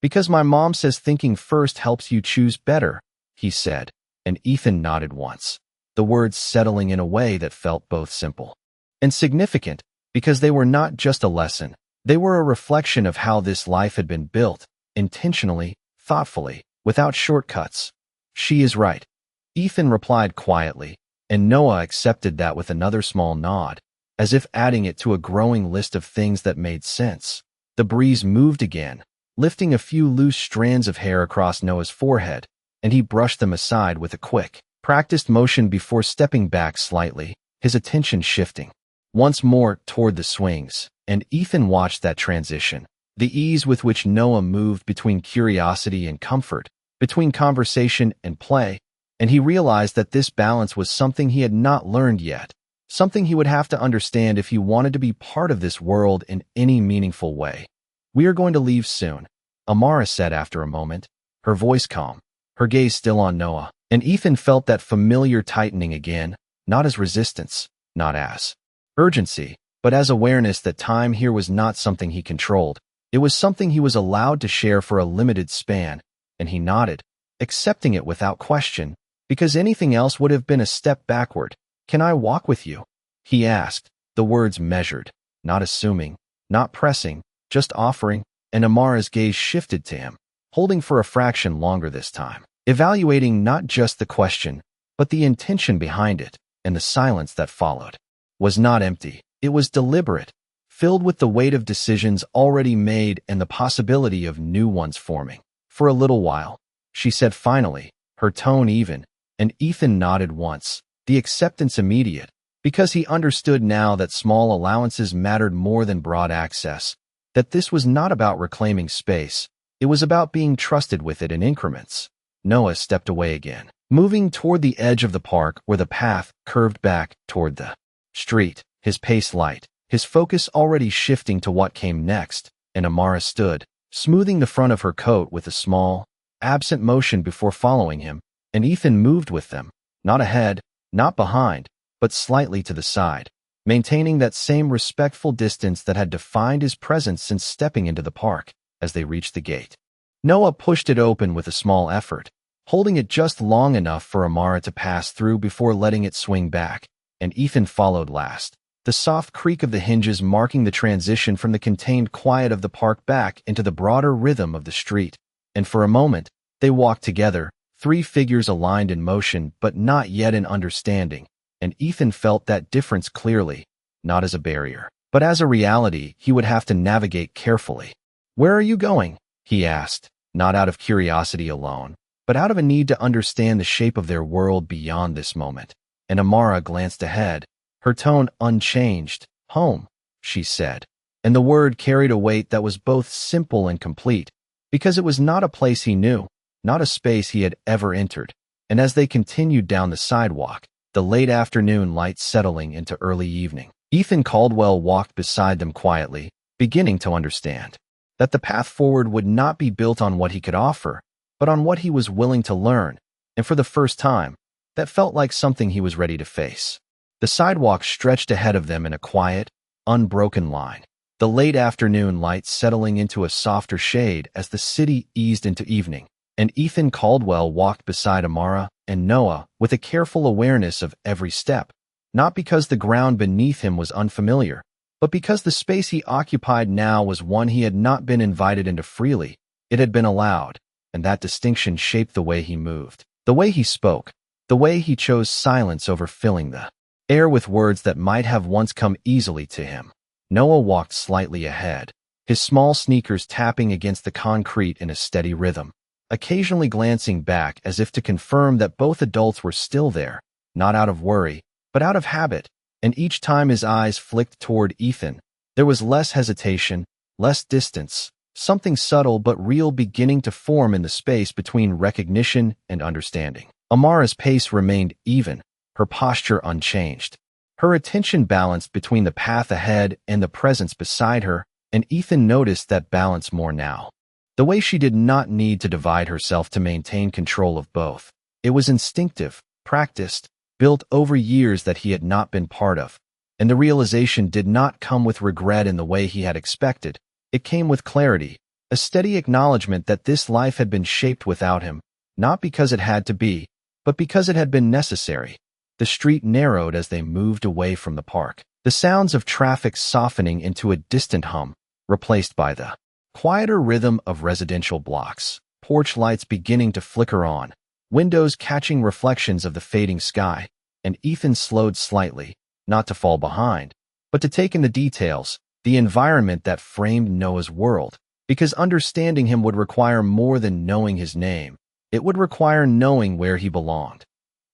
"Because my mom says thinking first helps you choose better," he said, and Ethan nodded once, the words settling in a way that felt both simple and significant, because they were not just a lesson, they were a reflection of how this life had been built, intentionally, thoughtfully, without shortcuts. "She is right," Ethan replied quietly, and Noah accepted that with another small nod, as if adding it to a growing list of things that made sense. The breeze moved again, lifting a few loose strands of hair across Noah's forehead, and he brushed them aside with a quick, practiced motion before stepping back slightly, his attention shifting once more toward the swings, and Ethan watched that transition, the ease with which Noah moved between curiosity and comfort, between conversation and play, and he realized that this balance was something he had not learned yet, something he would have to understand if he wanted to be part of this world in any meaningful way. "We are going to leave soon," Amara said after a moment, her voice calm, her gaze still on Noah, and Ethan felt that familiar tightening again, not as resistance, not as urgency, but as awareness that time here was not something he controlled. It was something he was allowed to share for a limited span, and he nodded, accepting it without question, because anything else would have been a step backward. "Can I walk with you?" he asked, the words measured, not assuming, not pressing, just offering, and Amara's gaze shifted to him, holding for a fraction longer this time, evaluating not just the question, but the intention behind it, and the silence that followed was not empty. It was deliberate, filled with the weight of decisions already made and the possibility of new ones forming. "For a little while," she said finally, her tone even, and Ethan nodded once, the acceptance immediate, because he understood now that small allowances mattered more than broad access, that this was not about reclaiming space, it was about being trusted with it in increments. Noah stepped away again, moving toward the edge of the park where the path curved back toward the street, his pace light, his focus already shifting to what came next, and Amara stood, smoothing the front of her coat with a small, absent motion before following him, and Ethan moved with them, not ahead, not behind, but slightly to the side, maintaining that same respectful distance that had defined his presence since stepping into the park. As they reached the gate, Noah pushed it open with a small effort, holding it just long enough for Amara to pass through before letting it swing back, and Ethan followed last, the soft creak of the hinges marking the transition from the contained quiet of the park back into the broader rhythm of the street. And for a moment, they walked together, three figures aligned in motion but not yet in understanding, and Ethan felt that difference clearly, not as a barrier, but as a reality he would have to navigate carefully. "Where are you going?" he asked, not out of curiosity alone, but out of a need to understand the shape of their world beyond this moment. And Amara glanced ahead, her tone unchanged. "Home," she said, and the word carried a weight that was both simple and complete, because it was not a place he knew, not a space he had ever entered. And as they continued down the sidewalk, the late afternoon light settling into early evening, Ethan Caldwell walked beside them quietly, beginning to understand that the path forward would not be built on what he could offer, but on what he was willing to learn, and for the first time, that felt like something he was ready to face. The sidewalk stretched ahead of them in a quiet, unbroken line, the late afternoon light settling into a softer shade as the city eased into evening, and Ethan Caldwell walked beside Amara and Noah with a careful awareness of every step, not because the ground beneath him was unfamiliar, but because the space he occupied now was one he had not been invited into freely. It had been allowed, and that distinction shaped the way he moved, the way he spoke, the way he chose silence over filling the air with words that might have once come easily to him. Noah walked slightly ahead, his small sneakers tapping against the concrete in a steady rhythm, occasionally glancing back as if to confirm that both adults were still there, not out of worry, but out of habit, and each time his eyes flicked toward Ethan, there was less hesitation, less distance, something subtle but real beginning to form in the space between recognition and understanding. Amara's pace remained even, her posture unchanged. Her attention balanced between the path ahead and the presence beside her, and Ethan noticed that balance more now. The way she did not need to divide herself to maintain control of both. It was instinctive, practiced, built over years that he had not been part of. And the realization did not come with regret in the way he had expected. It came with clarity, a steady acknowledgement that this life had been shaped without him, not because it had to be, but because it had been necessary. The street narrowed as they moved away from the park, the sounds of traffic softening into a distant hum, replaced by the quieter rhythm of residential blocks, porch lights beginning to flicker on, windows catching reflections of the fading sky, and Ethan slowed slightly, not to fall behind, but to take in the details, the environment that framed Noah's world, because understanding him would require more than knowing his name. It would require knowing where he belonged.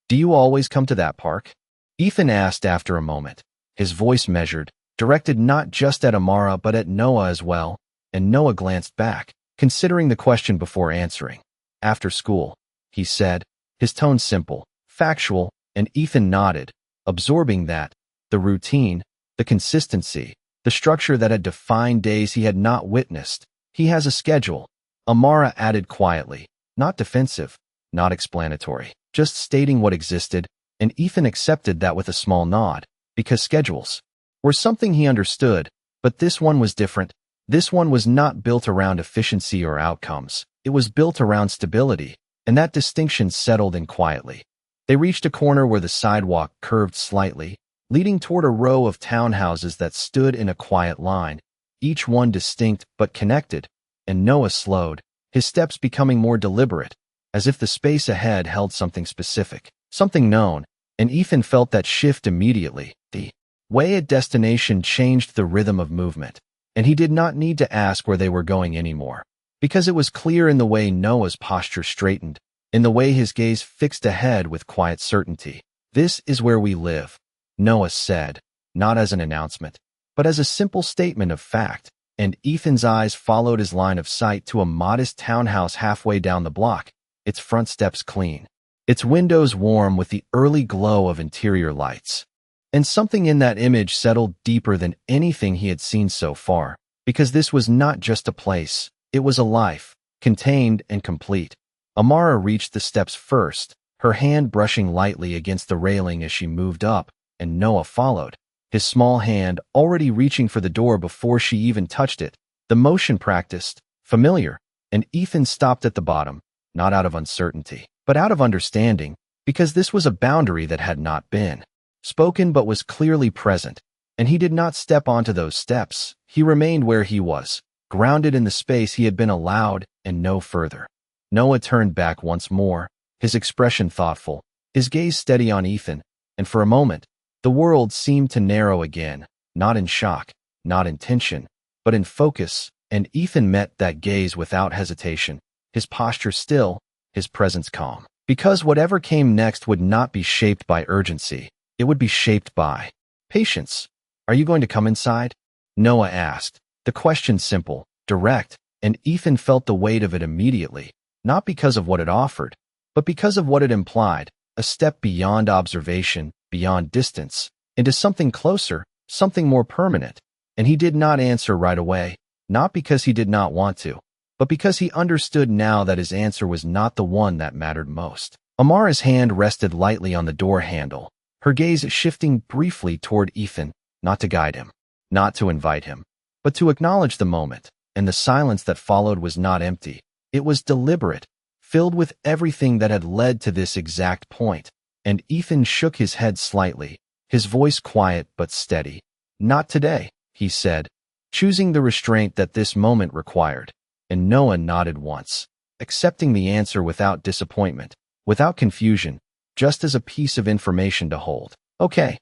"Do you always come to that park?" Ethan asked after a moment, his voice measured, directed not just at Amara but at Noah as well, and Noah glanced back, considering the question before answering. "After school," he said, his tone simple, factual, and Ethan nodded, absorbing that, the routine, the consistency, the structure that had defined days he had not witnessed. "He has a schedule," Amara added quietly, not defensive, not explanatory, just stating what existed, and Ethan accepted that with a small nod, because schedules were something he understood, but this one was different. This one was not built around efficiency or outcomes. It was built around stability, and that distinction settled in quietly. They reached a corner where the sidewalk curved slightly, leading toward a row of townhouses that stood in a quiet line, each one distinct but connected, and Noah slowed, his steps becoming more deliberate, as if the space ahead held something specific, something known, and Ethan felt that shift immediately. The way a destination changed the rhythm of movement, and he did not need to ask where they were going anymore, because it was clear in the way Noah's posture straightened, in the way his gaze fixed ahead with quiet certainty. "This is where we live," Noah said, not as an announcement, but as a simple statement of fact, and Ethan's eyes followed his line of sight to a modest townhouse halfway down the block, its front steps clean, its windows warm with the early glow of interior lights. And something in that image settled deeper than anything he had seen so far, because this was not just a place, it was a life, contained and complete. Amara reached the steps first, her hand brushing lightly against the railing as she moved up, and Noah followed, his small hand already reaching for the door before she even touched it, the motion practiced, familiar, and Ethan stopped at the bottom, not out of uncertainty, but out of understanding, because this was a boundary that had not been spoken but was clearly present, and he did not step onto those steps. He remained where he was, grounded in the space he had been allowed, and no further. Noah turned back once more, his expression thoughtful, his gaze steady on Ethan, and for a moment, the world seemed to narrow again, not in shock, not in tension, but in focus, and Ethan met that gaze without hesitation, his posture still, his presence calm. Because whatever came next would not be shaped by urgency. It would be shaped by patience. "Are you going to come inside?" Noah asked, the question simple, direct, and Ethan felt the weight of it immediately, not because of what it offered, but because of what it implied, a step beyond observation, beyond distance, into something closer, something more permanent. And he did not answer right away, not because he did not want to, but because he understood now that his answer was not the one that mattered most. Amara's hand rested lightly on the door handle, her gaze shifting briefly toward Ethan, not to guide him, not to invite him, but to acknowledge the moment, and the silence that followed was not empty. It was deliberate, filled with everything that had led to this exact point, and Ethan shook his head slightly, his voice quiet but steady. "Not today," he said, choosing the restraint that this moment required, and Noah nodded once, accepting the answer without disappointment, without confusion, just as a piece of information to hold. "Okay,"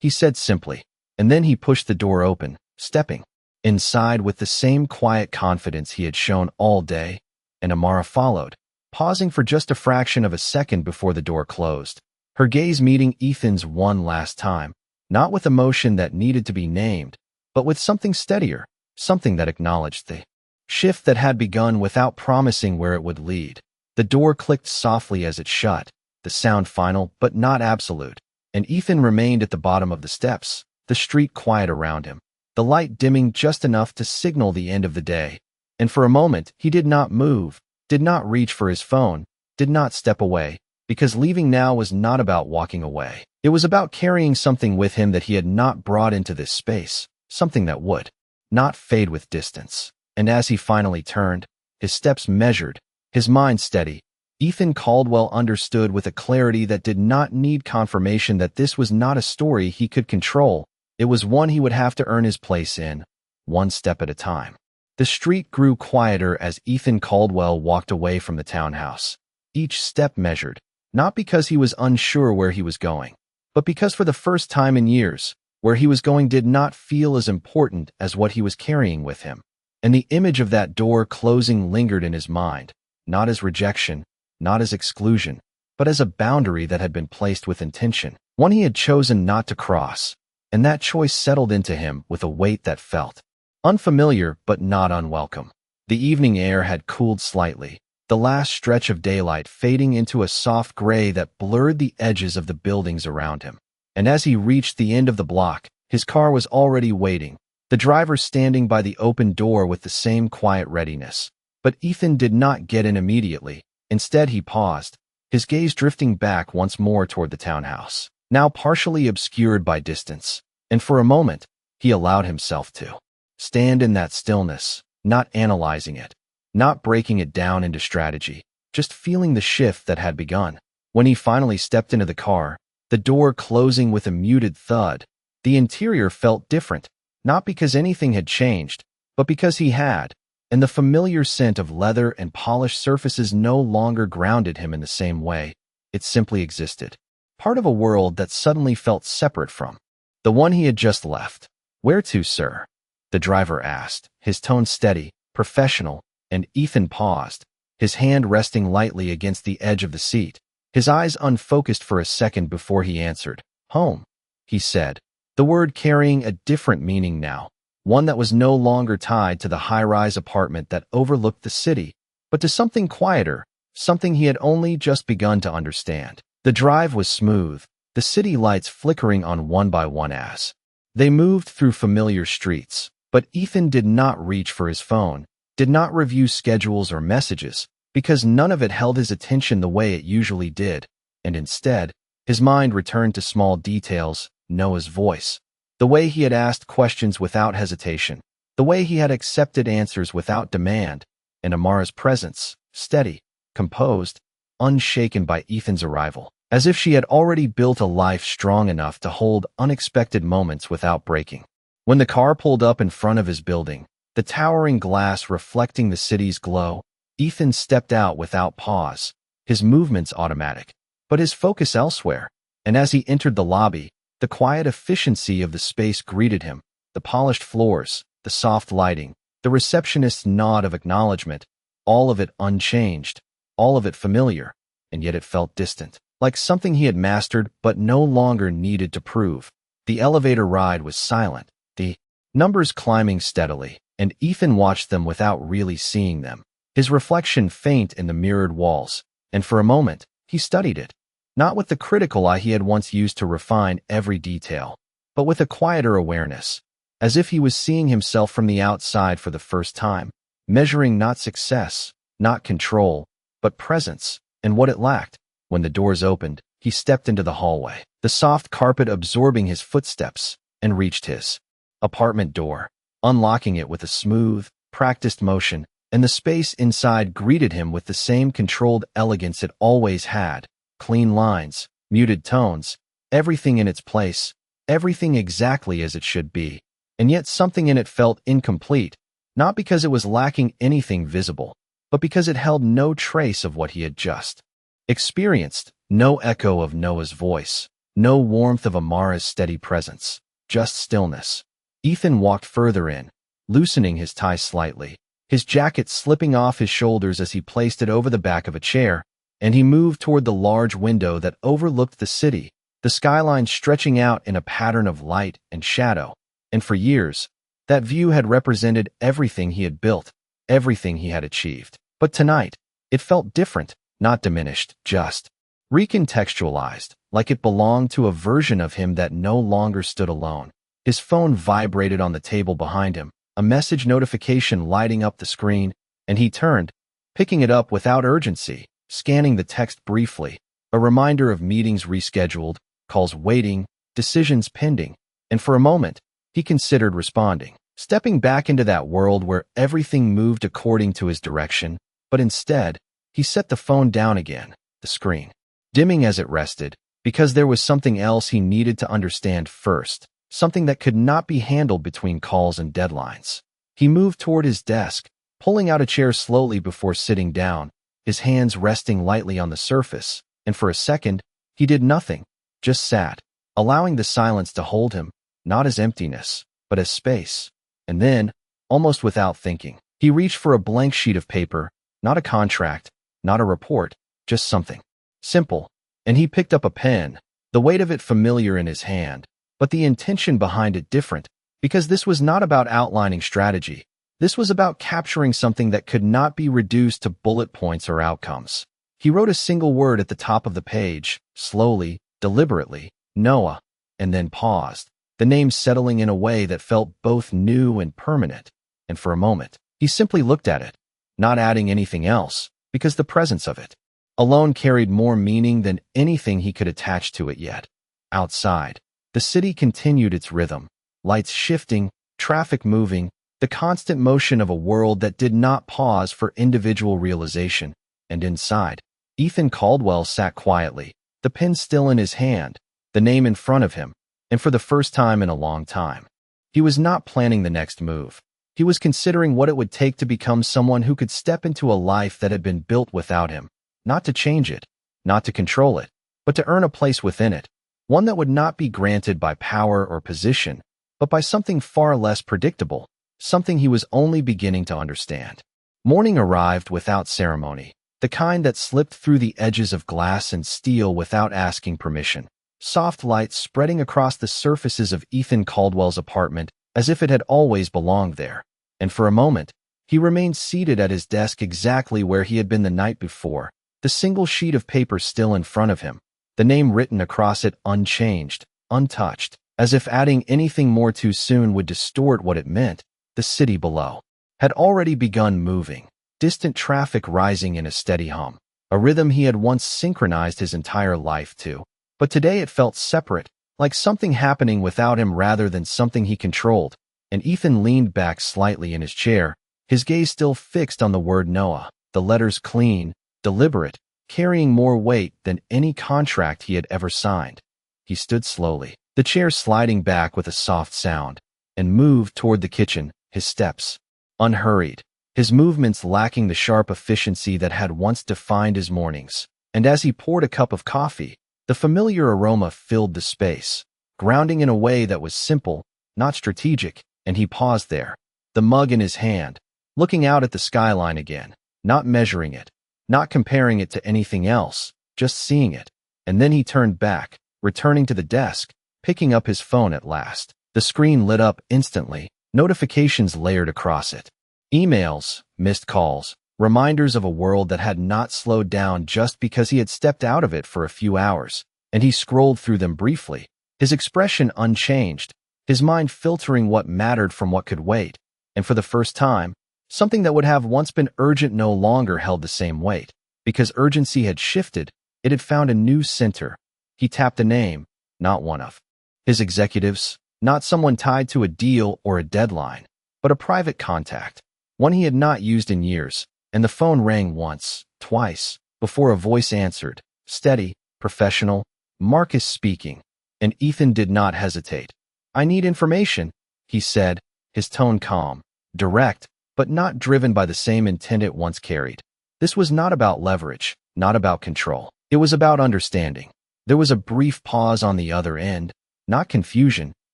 he said simply, and then he pushed the door open, stepping inside with the same quiet confidence he had shown all day, and Amara followed, pausing for just a fraction of a second before the door closed, her gaze meeting Ethan's one last time, not with emotion that needed to be named, but with something steadier, something that acknowledged the shift that had begun without promising where it would lead. The door clicked softly as it shut, the sound final but not absolute, and Ethan remained at the bottom of the steps, the street quiet around him, the light dimming just enough to signal the end of the day. And for a moment, he did not move, did not reach for his phone, did not step away, because leaving now was not about walking away. It was about carrying something with him that he had not brought into this space, something that would not fade with distance. And as he finally turned, his steps measured, his mind steady, Ethan Caldwell understood with a clarity that did not need confirmation that this was not a story he could control. It was one he would have to earn his place in, one step at a time. The street grew quieter as Ethan Caldwell walked away from the townhouse. Each step measured, not because he was unsure where he was going, but because for the first time in years, where he was going did not feel as important as what he was carrying with him. And the image of that door closing lingered in his mind, not as rejection, not as exclusion, but as a boundary that had been placed with intention, one he had chosen not to cross. And that choice settled into him with a weight that felt unfamiliar but not unwelcome. The evening air had cooled slightly, the last stretch of daylight fading into a soft gray that blurred the edges of the buildings around him. And as he reached the end of the block, his car was already waiting, the driver standing by the open door with the same quiet readiness. But Ethan did not get in immediately. Instead, he paused, his gaze drifting back once more toward the townhouse, now partially obscured by distance. And for a moment, he allowed himself to stand in that stillness, not analyzing it, not breaking it down into strategy, just feeling the shift that had begun. When he finally stepped into the car, the door closing with a muted thud, the interior felt different, not because anything had changed, but because he had, and the familiar scent of leather and polished surfaces no longer grounded him in the same way. It simply existed, part of a world that suddenly felt separate from the one he had just left. "Where to, sir?" the driver asked, his tone steady, professional, and Ethan paused, his hand resting lightly against the edge of the seat, his eyes unfocused for a second before he answered. "Home," he said, the word carrying a different meaning now, one that was no longer tied to the high-rise apartment that overlooked the city, but to something quieter, something he had only just begun to understand. The drive was smooth, the city lights flickering on one by one as they moved through familiar streets. But Ethan did not reach for his phone, did not review schedules or messages, because none of it held his attention the way it usually did, and instead, his mind returned to small details, Noah's voice, the way he had asked questions without hesitation, the way he had accepted answers without demand, and Amara's presence, steady, composed, unshaken by Ethan's arrival, as if she had already built a life strong enough to hold unexpected moments without breaking. When the car pulled up in front of his building, the towering glass reflecting the city's glow, Ethan stepped out without pause, his movements automatic, but his focus elsewhere. And as he entered the lobby, the quiet efficiency of the space greeted him, the polished floors, the soft lighting, the receptionist's nod of acknowledgement, all of it unchanged, all of it familiar, and yet it felt distant, like something he had mastered but no longer needed to prove. The elevator ride was silent, the numbers climbing steadily, and Ethan watched them without really seeing them, his reflection faint in the mirrored walls, and for a moment, he studied it, not with the critical eye he had once used to refine every detail, but with a quieter awareness, as if he was seeing himself from the outside for the first time, measuring not success, not control, but presence, and what it lacked. When the doors opened, he stepped into the hallway, the soft carpet absorbing his footsteps, and reached his apartment door, unlocking it with a smooth, practiced motion, and the space inside greeted him with the same controlled elegance it always had. Clean lines, muted tones, everything in its place, everything exactly as it should be. And yet something in it felt incomplete, not because it was lacking anything visible, but because it held no trace of what he had just experienced, no echo of Noah's voice, no warmth of Amara's steady presence, just stillness. Ethan walked further in, loosening his tie slightly, his jacket slipping off his shoulders as he placed it over the back of a chair, and he moved toward the large window that overlooked the city, the skyline stretching out in a pattern of light and shadow. And for years, that view had represented everything he had built, everything he had achieved. But tonight, it felt different, not diminished, just recontextualized, like it belonged to a version of him that no longer stood alone. His phone vibrated on the table behind him, a message notification lighting up the screen, and he turned, picking it up without urgency, scanning the text briefly, a reminder of meetings rescheduled, calls waiting, decisions pending, and for a moment, he considered responding, stepping back into that world where everything moved according to his direction, but instead, he set the phone down again, the screen dimming as it rested, because there was something else he needed to understand first, something that could not be handled between calls and deadlines. He moved toward his desk, pulling out a chair slowly before sitting down, his hands resting lightly on the surface, and for a second, he did nothing, just sat, allowing the silence to hold him, not as emptiness, but as space. And then, almost without thinking, he reached for a blank sheet of paper, not a contract, not a report, just something simple, and he picked up a pen, the weight of it familiar in his hand, but the intention behind it different, because this was not about outlining strategy. This was about capturing something that could not be reduced to bullet points or outcomes. He wrote a single word at the top of the page, slowly, deliberately, Noah, and then paused, the name settling in a way that felt both new and permanent. And for a moment, he simply looked at it, not adding anything else, because the presence of it alone carried more meaning than anything he could attach to it yet. Outside, the city continued its rhythm, lights shifting, traffic moving, the constant motion of a world that did not pause for individual realization. And inside, Ethan Caldwell sat quietly, the pen still in his hand, the name in front of him, and for the first time in a long time, he was not planning the next move. He was considering what it would take to become someone who could step into a life that had been built without him, not to change it, not to control it, but to earn a place within it, one that would not be granted by power or position, but by something far less predictable, something he was only beginning to understand. Morning arrived without ceremony, the kind that slipped through the edges of glass and steel without asking permission. Soft light spreading across the surfaces of Ethan Caldwell's apartment as if it had always belonged there. And for a moment, he remained seated at his desk exactly where he had been the night before, the single sheet of paper still in front of him, the name written across it unchanged, untouched, as if adding anything more too soon would distort what it meant. The city below had already begun moving, distant traffic rising in a steady hum, a rhythm he had once synchronized his entire life to. But today it felt separate, like something happening without him rather than something he controlled, and Ethan leaned back slightly in his chair, his gaze still fixed on the word Noah, the letters clean, deliberate, carrying more weight than any contract he had ever signed. He stood slowly, the chair sliding back with a soft sound, and moved toward the kitchen, his steps unhurried, his movements lacking the sharp efficiency that had once defined his mornings. And as he poured a cup of coffee, the familiar aroma filled the space, grounding in a way that was simple, not strategic, and he paused there, the mug in his hand, looking out at the skyline again, not measuring it, not comparing it to anything else, just seeing it. And then he turned back, returning to the desk, picking up his phone at last. The screen lit up instantly, notifications layered across it. Emails, missed calls, reminders of a world that had not slowed down just because he had stepped out of it for a few hours, and he scrolled through them briefly, his expression unchanged, his mind filtering what mattered from what could wait. And for the first time, something that would have once been urgent no longer held the same weight. Because urgency had shifted, it had found a new center. He tapped a name, not one of his executives, not someone tied to a deal or a deadline, but a private contact, one he had not used in years. And the phone rang once, twice, before a voice answered, steady, professional, Marcus speaking, and Ethan did not hesitate. "I need information," he said, his tone calm, direct, but not driven by the same intent it once carried. This was not about leverage, not about control. It was about understanding. There was a brief pause on the other end, not confusion,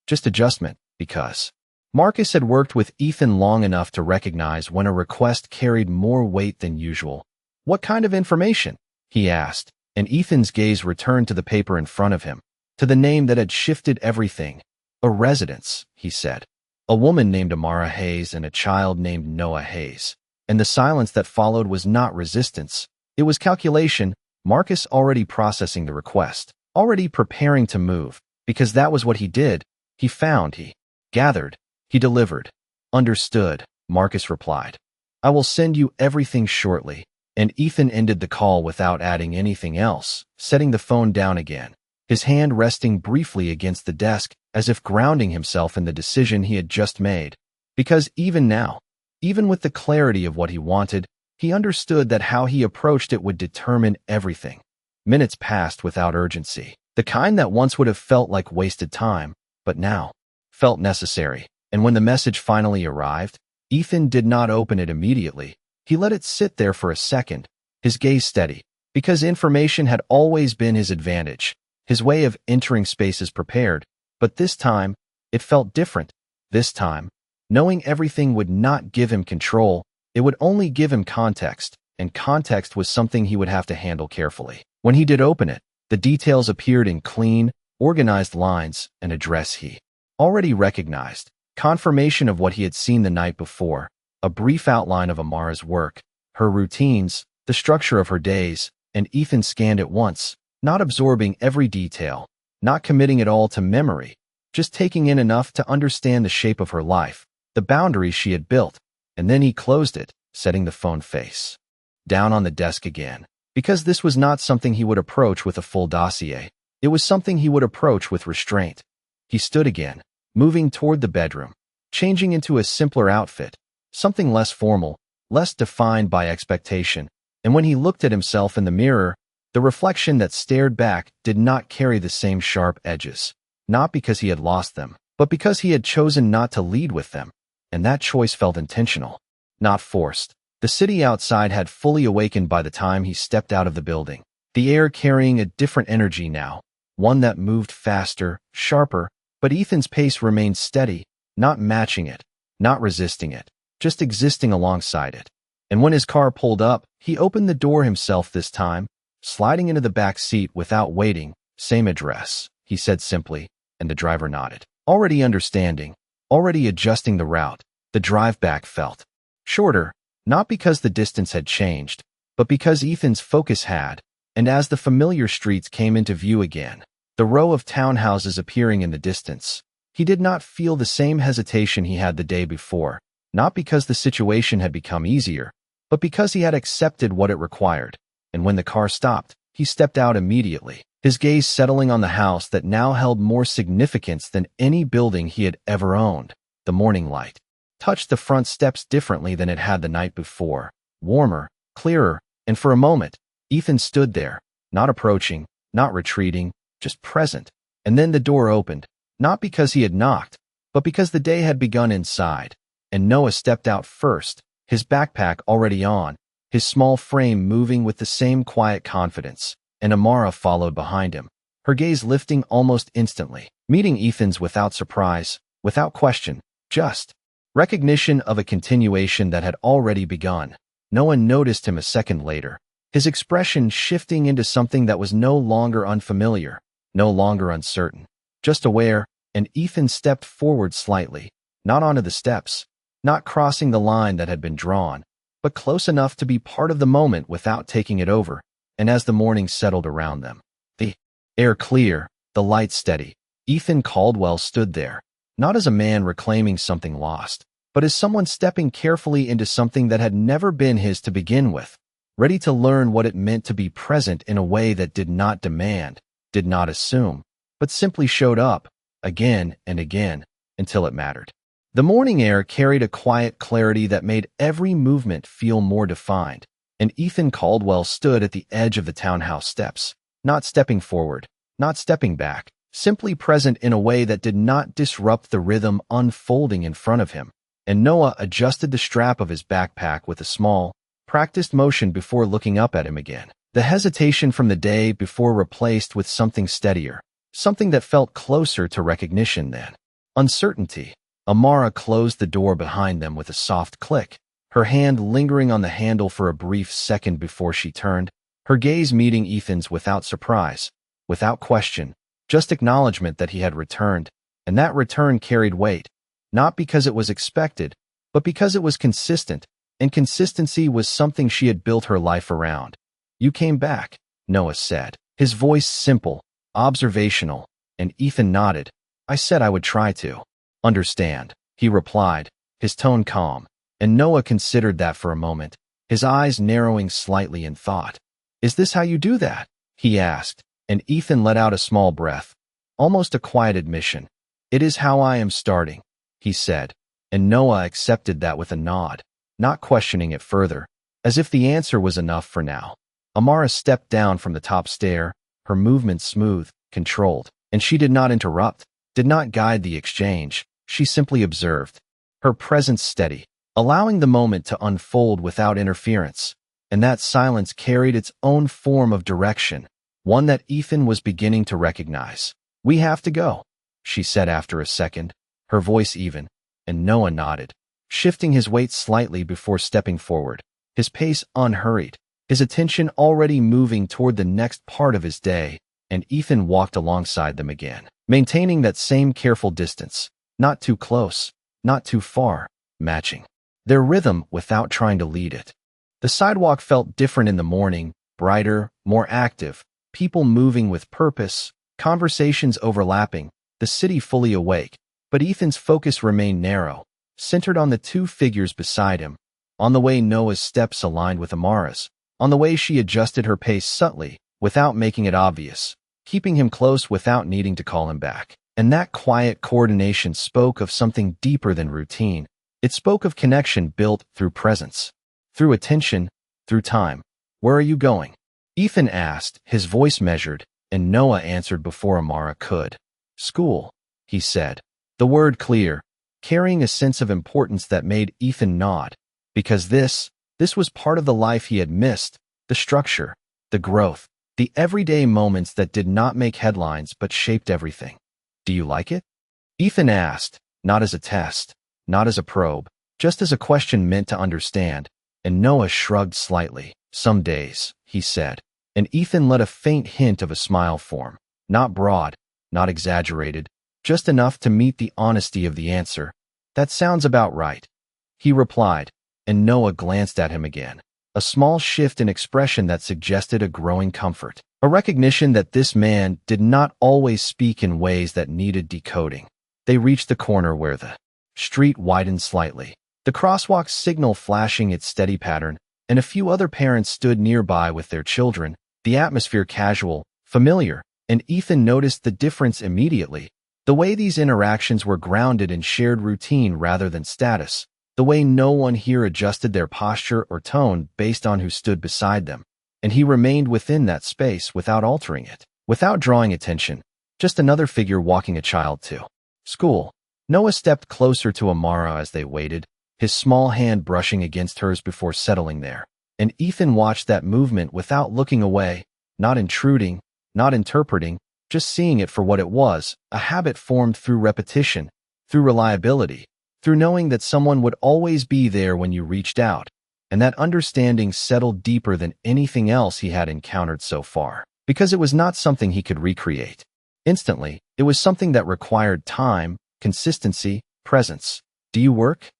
just adjustment, because Marcus had worked with Ethan long enough to recognize when a request carried more weight than usual. "What kind of information?" he asked, and Ethan's gaze returned to the paper in front of him, to the name that had shifted everything. "A residence," he said. "A woman named Amara Hayes and a child named Noah Hayes." And the silence that followed was not resistance. It was calculation, Marcus already processing the request, already preparing to move, because that was what he did. He found, he gathered, he delivered. Understood, Marcus replied. I will send you everything shortly. And Ethan ended the call without adding anything else, setting the phone down again, his hand resting briefly against the desk as if grounding himself in the decision he had just made. Because even now, even with the clarity of what he wanted, he understood that how he approached it would determine everything. Minutes passed without urgency, the kind that once would have felt like wasted time, but now felt necessary. And when the message finally arrived, Ethan did not open it immediately. He let it sit there for a second, his gaze steady, because information had always been his advantage, his way of entering spaces prepared. But this time, it felt different. This time, knowing everything would not give him control, it would only give him context, and context was something he would have to handle carefully. When he did open it, the details appeared in clean, organized lines, an address he already recognized, confirmation of what he had seen the night before, a brief outline of Amara's work, her routines, the structure of her days, and Ethan scanned it once, not absorbing every detail, not committing it all to memory, just taking in enough to understand the shape of her life, the boundaries she had built, and then he closed it, setting the phone face down on the desk again, because this was not something he would approach with a full dossier. It was something he would approach with restraint. He stood again, moving toward the bedroom, changing into a simpler outfit, something less formal, less defined by expectation, and when he looked at himself in the mirror, the reflection that stared back did not carry the same sharp edges, not because he had lost them, but because he had chosen not to lead with them, and that choice felt intentional, not forced. The city outside had fully awakened by the time he stepped out of the building, the air carrying a different energy now, one that moved faster, sharper, but Ethan's pace remained steady, not matching it, not resisting it, just existing alongside it. And when his car pulled up, he opened the door himself this time, sliding into the back seat without waiting. Same address, he said simply, and the driver nodded. Already understanding, already adjusting the route, the drive back felt shorter, not because the distance had changed, but because Ethan's focus had, and as the familiar streets came into view again, the row of townhouses appearing in the distance, he did not feel the same hesitation he had the day before, not because the situation had become easier, but because he had accepted what it required. And when the car stopped, he stepped out immediately, his gaze settling on the house that now held more significance than any building he had ever owned. The morning light touched the front steps differently than it had the night before, warmer, clearer, and for a moment, Ethan stood there, not approaching, not retreating, just present. And then the door opened, not because he had knocked, but because the day had begun inside, and Noah stepped out first, his backpack already on, his small frame moving with the same quiet confidence, and Amara followed behind him, her gaze lifting almost instantly, meeting Ethan's without surprise, without question, just recognition of a continuation that had already begun. Noah noticed him a second later, his expression shifting into something that was no longer unfamiliar, no longer uncertain, just aware, and Ethan stepped forward slightly, not onto the steps, not crossing the line that had been drawn, but close enough to be part of the moment without taking it over. And as the morning settled around them, the air clear, the light steady, Ethan Caldwell stood there, not as a man reclaiming something lost, but as someone stepping carefully into something that had never been his to begin with, ready to learn what it meant to be present in a way that did not demand, did not assume, but simply showed up, again and again, until it mattered. The morning air carried a quiet clarity that made every movement feel more defined, and Ethan Caldwell stood at the edge of the townhouse steps, not stepping forward, not stepping back, simply present in a way that did not disrupt the rhythm unfolding in front of him. And Noah adjusted the strap of his backpack with a small, practiced motion before looking up at him again. The hesitation from the day before replaced with something steadier, something that felt closer to recognition than uncertainty. Amara closed the door behind them with a soft click, her hand lingering on the handle for a brief second before she turned, her gaze meeting Ethan's without surprise, without question, just acknowledgement that he had returned, and that return carried weight, not because it was expected, but because it was consistent, and consistency was something she had built her life around. You came back, Noah said. His voice simple, observational, and Ethan nodded. I said I would try to. Understand, he replied, his tone calm, and Noah considered that for a moment, his eyes narrowing slightly in thought. Is this how you do that? He asked, and Ethan let out a small breath, almost a quiet admission. It is how I am starting, he said, and Noah accepted that with a nod, not questioning it further, as if the answer was enough for now. Amara stepped down from the top stair, her movements smooth, controlled, and she did not interrupt, did not guide the exchange. She simply observed, her presence steady, allowing the moment to unfold without interference. And that silence carried its own form of direction, one that Ethan was beginning to recognize. We have to go, she said after a second, her voice even, and Noah nodded, shifting his weight slightly before stepping forward, his pace unhurried, his attention already moving toward the next part of his day, and Ethan walked alongside them again, maintaining that same careful distance, not too close, not too far, matching their rhythm without trying to lead it. The sidewalk felt different in the morning, brighter, more active, people moving with purpose, conversations overlapping, the city fully awake, but Ethan's focus remained narrow, centered on the two figures beside him, on the way Noah's steps aligned with Amara's, on the way she adjusted her pace subtly, without making it obvious, keeping him close without needing to call him back. And that quiet coordination spoke of something deeper than routine. It spoke of connection built through presence, through attention, through time. Where are you going? Ethan asked, his voice measured, and Noah answered before Amara could. School, he said, the word clear, carrying a sense of importance that made Ethan nod, because this was part of the life he had missed, the structure, the growth, the everyday moments that did not make headlines but shaped everything. Do you like it? Ethan asked, not as a test, not as a probe, just as a question meant to understand, and Noah shrugged slightly. Some days, he said, and Ethan let a faint hint of a smile form, not broad, not exaggerated, just enough to meet the honesty of the answer. That sounds about right, he replied, and Noah glanced at him again, a small shift in expression that suggested a growing comfort, a recognition that this man did not always speak in ways that needed decoding. They reached the corner where the street widened slightly, the crosswalk signal flashing its steady pattern, and a few other parents stood nearby with their children, the atmosphere casual, familiar, and Ethan noticed the difference immediately, the way these interactions were grounded in shared routine rather than status, the way no one here adjusted their posture or tone based on who stood beside them, and he remained within that space without altering it, without drawing attention, just another figure walking a child to school. Noah stepped closer to Amara as they waited, his small hand brushing against hers before settling there, and Ethan watched that movement without looking away, not intruding, not interpreting, just seeing it for what it was, a habit formed through repetition, through reliability, through knowing that someone would always be there when you reached out, and that understanding settled deeper than anything else he had encountered so far, because it was not something he could recreate instantly. It was something that required time, consistency, presence. Do you work?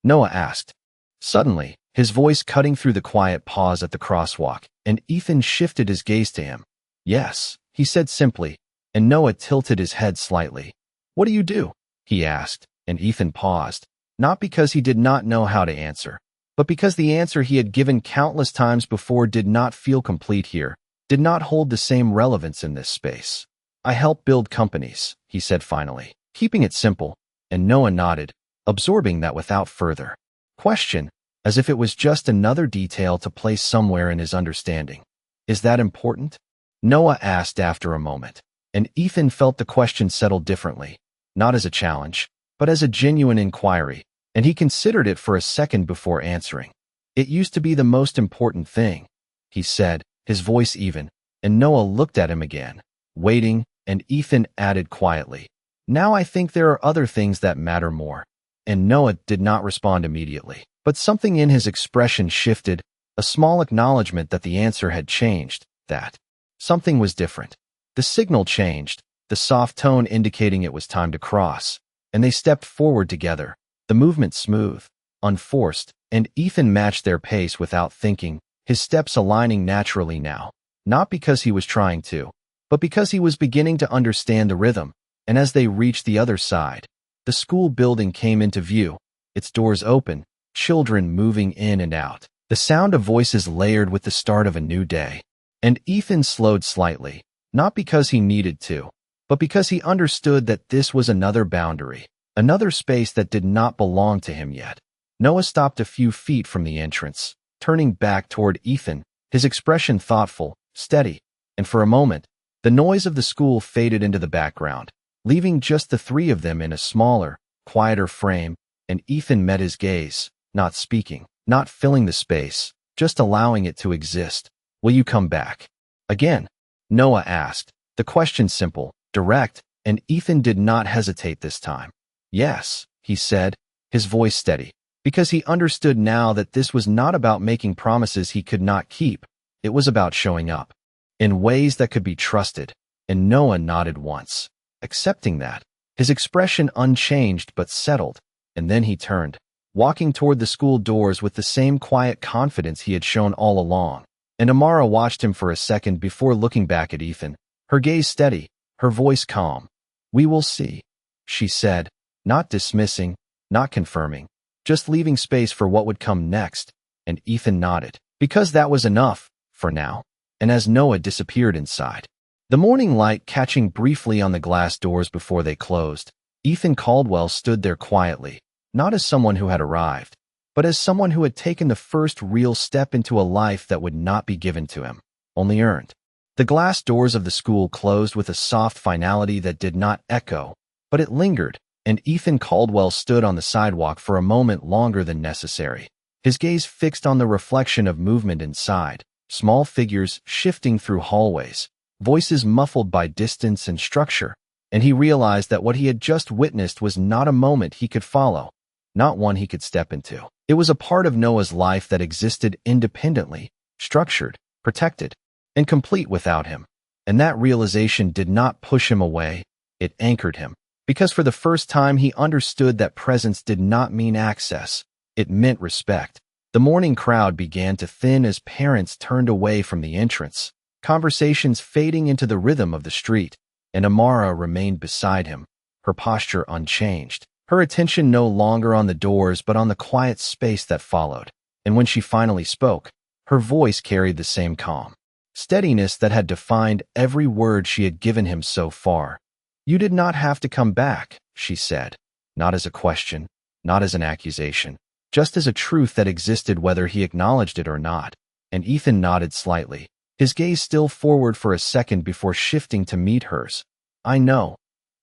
Noah asked. Suddenly, his voice cutting through the quiet pause at the crosswalk, and Ethan shifted his gaze to him. Yes, he said simply, and Noah tilted his head slightly. What do you do? He asked, and Ethan paused, not because he did not know how to answer, but because the answer he had given countless times before did not feel complete here, did not hold the same relevance in this space. I help build companies, he said finally, keeping it simple, and Noah nodded, absorbing that without further question, as if it was just another detail to place somewhere in his understanding. Is that important? Noah asked after a moment, and Ethan felt the question settled differently, not as a challenge, but as a genuine inquiry, and he considered it for a second before answering. It used to be the most important thing, he said, his voice even, and Noah looked at him again, waiting, and Ethan added quietly, now I think there are other things that matter more. And Noah did not respond immediately, but something in his expression shifted, a small acknowledgement that the answer had changed, that something was different. The signal changed, the soft tone indicating it was time to cross, and they stepped forward together, the movement smooth, unforced, and Ethan matched their pace without thinking, his steps aligning naturally now, not because he was trying to, but because he was beginning to understand the rhythm. And as they reached the other side, the school building came into view, its doors open, children moving in and out, the sound of voices layered with the start of a new day. And Ethan slowed slightly, not because he needed to, but because he understood that this was another boundary, another space that did not belong to him yet. Noah stopped a few feet from the entrance, turning back toward Ethan, his expression thoughtful, steady, and for a moment, the noise of the school faded into the background, leaving just the three of them in a smaller, quieter frame, and Ethan met his gaze, not speaking, not filling the space, just allowing it to exist. "Will you come back again?" Noah asked, the question simple, direct, and Ethan did not hesitate this time. "Yes," he said, his voice steady, because he understood now that this was not about making promises he could not keep. It was about showing up in ways that could be trusted, and Noah nodded once, accepting that, his expression unchanged but settled, and then he turned, walking toward the school doors with the same quiet confidence he had shown all along. And Amara watched him for a second before looking back at Ethan, her gaze steady, her voice calm. "We will see," she said, not dismissing, not confirming, just leaving space for what would come next, and Ethan nodded, because that was enough, for now. And as Noah disappeared inside, the morning light catching briefly on the glass doors before they closed, Ethan Caldwell stood there quietly, not as someone who had arrived, but as someone who had taken the first real step into a life that would not be given to him, only earned. The glass doors of the school closed with a soft finality that did not echo, but it lingered, and Ethan Caldwell stood on the sidewalk for a moment longer than necessary, his gaze fixed on the reflection of movement inside, small figures shifting through hallways, voices muffled by distance and structure, and he realized that what he had just witnessed was not a moment he could follow, not one he could step into. It was a part of Noah's life that existed independently, structured, protected, and complete without him. And that realization did not push him away, it anchored him, because for the first time he understood that presence did not mean access, it meant respect. The morning crowd began to thin as parents turned away from the entrance, conversations fading into the rhythm of the street, and Amara remained beside him, her posture unchanged, her attention no longer on the doors but on the quiet space that followed. And when she finally spoke, her voice carried the same calm, steadiness that had defined every word she had given him so far. "You did not have to come back," she said, not as a question, not as an accusation, just as a truth that existed whether he acknowledged it or not. And Ethan nodded slightly, his gaze still forward for a second before shifting to meet hers. "I know,"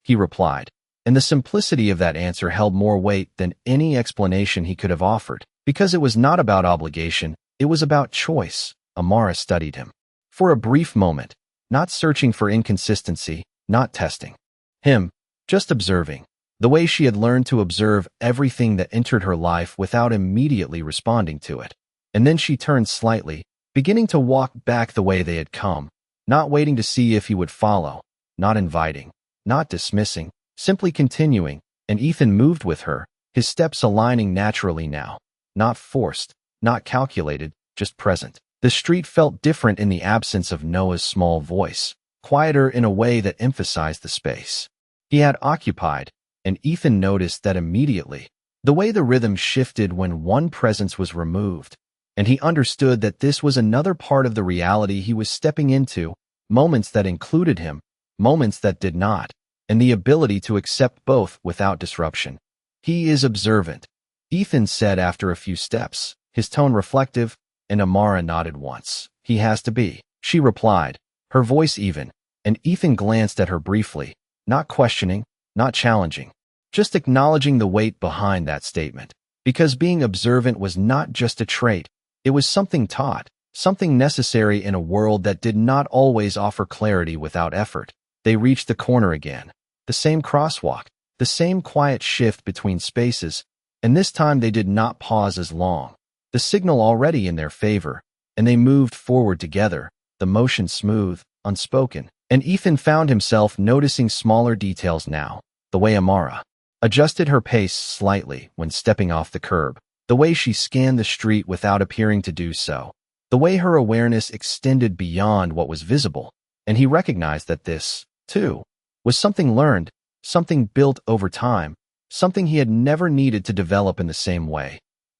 he replied, and the simplicity of that answer held more weight than any explanation he could have offered, because it was not about obligation, it was about choice. Amara studied him for a brief moment, not searching for inconsistency, not testing him, just observing, the way she had learned to observe everything that entered her life without immediately responding to it. And then she turned slightly, beginning to walk back the way they had come, not waiting to see if he would follow, not inviting, not dismissing, simply continuing, and Ethan moved with her, his steps aligning naturally now, not forced, not calculated, just present. The street felt different in the absence of Noah's small voice, quieter in a way that emphasized the space he had occupied, and Ethan noticed that immediately, the way the rhythm shifted when one presence was removed, and he understood that this was another part of the reality he was stepping into, moments that included him, moments that did not, and the ability to accept both without disruption. "He is observant," Ethan said after a few steps, his tone reflective, and Amara nodded once. "He has to be," she replied, her voice even, and Ethan glanced at her briefly, not questioning, not challenging, just acknowledging the weight behind that statement, because being observant was not just a trait, it was something taught, something necessary in a world that did not always offer clarity without effort. They reached the corner again, the same crosswalk, the same quiet shift between spaces, and this time they did not pause as long, the signal already in their favor, and they moved forward together, the motion smooth, unspoken, and Ethan found himself noticing smaller details now, the way Amara adjusted her pace slightly when stepping off the curb, the way she scanned the street without appearing to do so, the way her awareness extended beyond what was visible, and he recognized that this, too, was something learned, something built over time, something he had never needed to develop in the same way.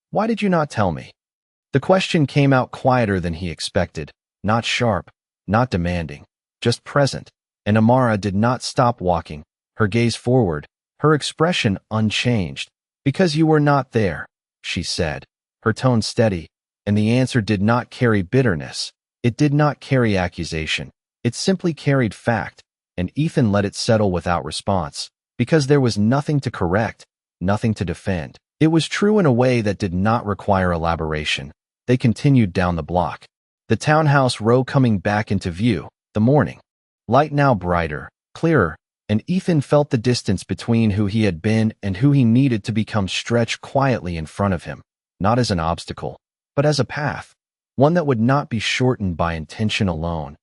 "Why did you not tell me?" The question came out quieter than he expected, not sharp, not demanding, just present, and Amara did not stop walking, her gaze forward, her expression unchanged. "Because you were not there," she said, her tone steady, and the answer did not carry bitterness. It did not carry accusation. It simply carried fact, and Ethan let it settle without response, because there was nothing to correct, nothing to defend. It was true in a way that did not require elaboration. They continued down the block, the townhouse row coming back into view, the morning light now brighter, clearer, and Ethan felt the distance between who he had been and who he needed to become stretched quietly in front of him, not as an obstacle, but as a path, one that would not be shortened by intention alone.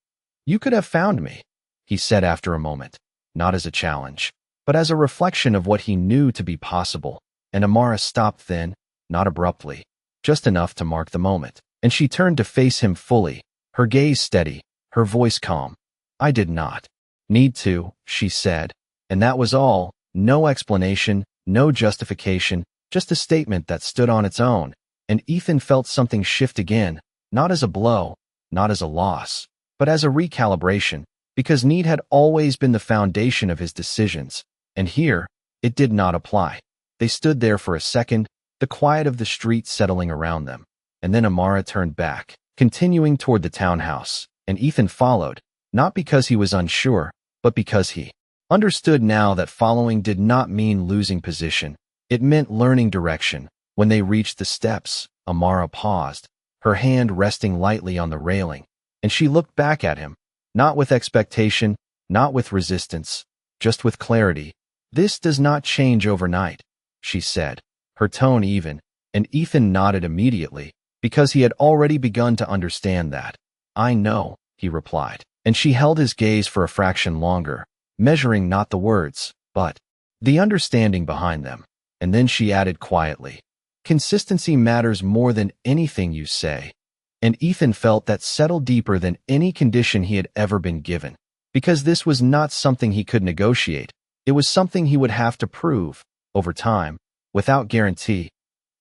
"You could have found me," he said after a moment, not as a challenge, but as a reflection of what he knew to be possible, and Amara stopped then, not abruptly, just enough to mark the moment, and she turned to face him fully, her gaze steady, her voice calm. "I did not need to," she said, and that was all, no explanation, no justification, just a statement that stood on its own, and Ethan felt something shift again, not as a blow, not as a loss, but as a recalibration, because need had always been the foundation of his decisions, and here, it did not apply. They stood there for a second, the quiet of the street settling around them, and then Amara turned back, continuing toward the townhouse, and Ethan followed, not because he was unsure, but because he understood now that following did not mean losing position. It meant learning direction. When they reached the steps, Amara paused, her hand resting lightly on the railing, and she looked back at him, not with expectation, not with resistance, just with clarity. "This does not change overnight," she said, her tone even, and Ethan nodded immediately, because he had already begun to understand that. "I know," he replied, and she held his gaze for a fraction longer, measuring not the words, but the understanding behind them, and then she added quietly, "Consistency matters more than anything you say." And Ethan felt that settle deeper than any condition he had ever been given, because this was not something he could negotiate. It was something he would have to prove, over time, without guarantee.